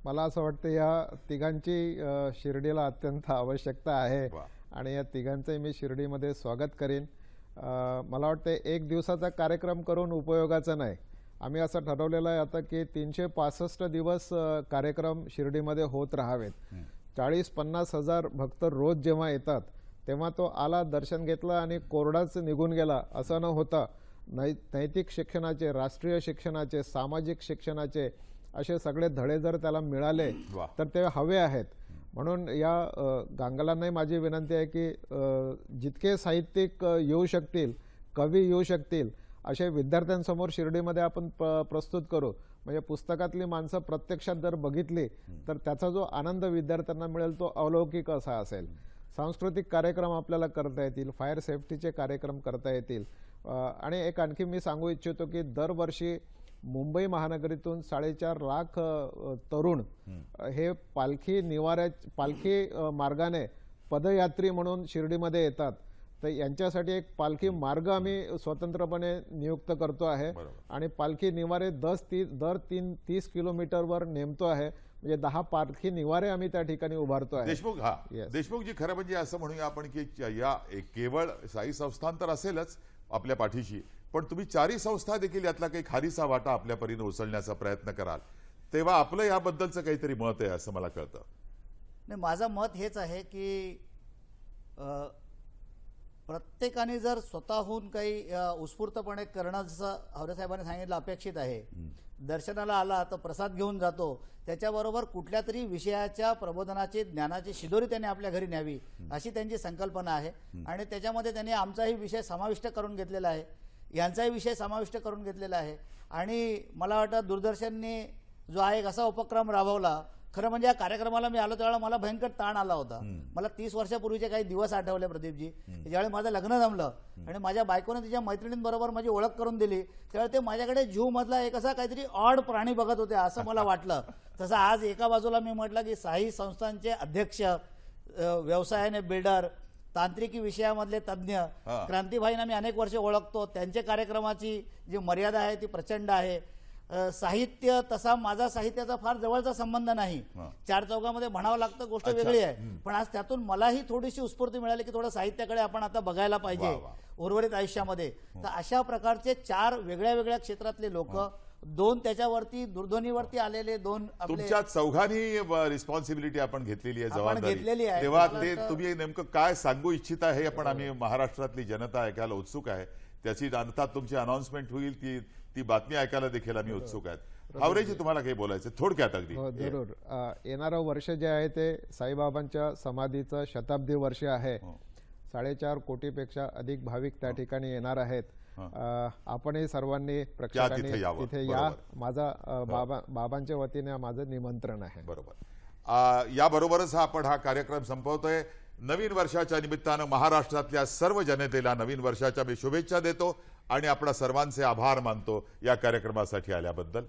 मला असं वाटतं या तिघांची शिर्डीला अत्यंत आवश्यकता आहे आणि या तिघांचंही मी शिर्डीमध्ये स्वागत करीन. मला वाटतं एक दिवसाचा कार्यक्रम करून उपयोगाचा नाही. आम्ही असं ठरवलेलं आहे आता की 365 दिवस कार्यक्रम शिर्डीमध्ये होत राहावेत. 40-50 हजार भक्त रोज जेव्हा येतात तेव्हा तो आला, दर्शन घेतलं आणि कोरडाच निघून गेला असं न होता नैतिक शिक्षणाचे, राष्ट्रीय शिक्षणाचे, सामाजिक शिक्षणाचे असे सगळे धडे जर त्याला मिळाले तर ते हवे आहेत. म्हणून या गांगलांनाही माझी विनंती आहे की जितके साहित्यिक येऊ शकतील, कवी येऊ शकतील असे विद्यार्थ्यांसमोर शिर्डीमध्ये आपण प्रस्तुत करू. म्हणजे पुस्तकातली माणसं प्रत्यक्षात जर बघितली तर त्याचा जो आनंद विद्यार्थ्यांना मिळेल तो अलौकिक असा असेल. सांस्कृतिक कार्यक्रम आपल्याला करता येतील, फायर सेफ्टीचे कार्यक्रम करता येतील. आणि एक आणखी मी सांगू इच्छितो की दरवर्षी मुंबई महानगरीतून 4.5 लाख तरुण हे पालखी मार्गाने पदयात्री म्हणून शिर्डीमध्ये येतात, तर यांच्यासाठी एक पालखी मार्ग आम्ही स्वतंत्रपणे नियुक्त करतो आहे आणि पालखी निवारे दर 30 किलोमीटरवर नेमतो आहे. म्हणजे 10 पालखी निवारे आम्ही त्या ठिकाणी उभारतो आहे. देशमुखजी, खरं म्हणजे असं म्हणूया आपण की या केवळ साई संस्थान तर असेलच आपल्या पाठीशी, पण तुम्ही चारही संस्था देखील यातला काही खारीचा वाटा आपल्या परीने उचलण्याचा प्रयत्न कराल, तेव्हा आपलं याबद्दलचं काहीतरी मत आहे असं मला कळतं. नाही, माझं मत हेच आहे की प्रत्येकाने जर स्वतःहून काही उत्स्फूर्तपणे करणं, जसं हावरेसाहेबांनी सांगितलं, अपेक्षित आहे. दर्शनाला आला तर प्रसाद घेऊन जातो, त्याच्याबरोबर कुठल्या तरी विषयाच्या प्रबोधनाची, ज्ञानाची शिदोरी त्याने आपल्या घरी न्यावी, अशी त्यांची संकल्पना आहे. आणि त्याच्यामध्ये त्यांनी आमचाही विषय समाविष्ट करून घेतलेला आहे, यांचाही विषय समाविष्ट करून घेतलेला आहे. आणि मला वाटतं दूरदर्शनने जो आहे एक असा उपक्रम राबवला, खरं म्हणजे या कार्यक्रमाला मी आलो त्यावेळेला मला भयंकर ताण आला होता. मला 30 वर्षापूर्वीचे काही दिवस आठवले प्रदीपजी, ज्यावेळी माझं लग्न जमलं आणि माझ्या बायकोने तिच्या मैत्रिणींबरोबर माझी ओळख करून दिली, त्यावेळी ते माझ्याकडे झू मधला एक असा काहीतरी ऑड प्राणी बघत होते असं मला वाटलं. तसं आज एका बाजूला मी म्हटलं की साई संस्थांचे अध्यक्ष, व्यवसायाने बिल्डर, तांत्रिकी विषयामधले तज्ज्ञ क्रांतीभाईंना मी अनेक वर्ष ओळखतो, त्यांच्या कार्यक्रमाची जी मर्यादा आहे ती प्रचंड आहे. साहित्य, तसा माझा साहित्याचा फार जवळचा संबंध नाही, चार चौघामध्ये म्हणावं लागतं, गोष्ट वेगळी आहे. पण आज त्यातून मलाही थोडीशी उत्स्फूर्ती मिळाली की थोडं साहित्याकडे आपण आता बघायला पाहिजे उर्वरित आयुष्यामध्ये. तर अशा प्रकारचे 4 वेगळ्या वेगळ्या क्षेत्रातले लोक, 2 त्याच्यावरती दूरध्वनीवरती आलेले 2 तुमच्या चौघांनी रिस्पॉन्सिबिलिटी आपण घेतलेली आहे, आपण घेतलेली आहे. तेव्हा ते तुम्ही नेमकं काय सांगू इच्छिता हे पण आम्ही महाराष्ट्रातली जनता ऐकायला उत्सुक आहे. त्याची अर्थात तुमची अनाउन्समेंट होईल, ती बातमी ऐकायला देखील आम्ही उत्सुक आहेत. हावरेजी, तुम्हाला काही बोलायचं थोडक्यात अगदी? जरूर. येणारं वर्ष जे आहे ते साईबाबांच्या समाधीचं शताब्दी वर्ष आहे. 4.5 कोटीपेक्षा अधिक भाविक त्या ठिकाणी येणार आहेत. आपणही सर्वांनी प्रेक्षकांनी तिथे या. माझा बाबांच्या वतीने माझं निमंत्रण आहे. बरोबर. याबरोबरच आपण हा कार्यक्रम संपवतोय. नवीन वर्षाच्या निमित्तानं महाराष्ट्रातल्या सर्व जनतेला नवीन वर्षाच्या मी शुभेच्छा देतो आणि आपल्या सर्वांचे आभार मानतो या कार्यक्रमासाठी आल्याबद्दल.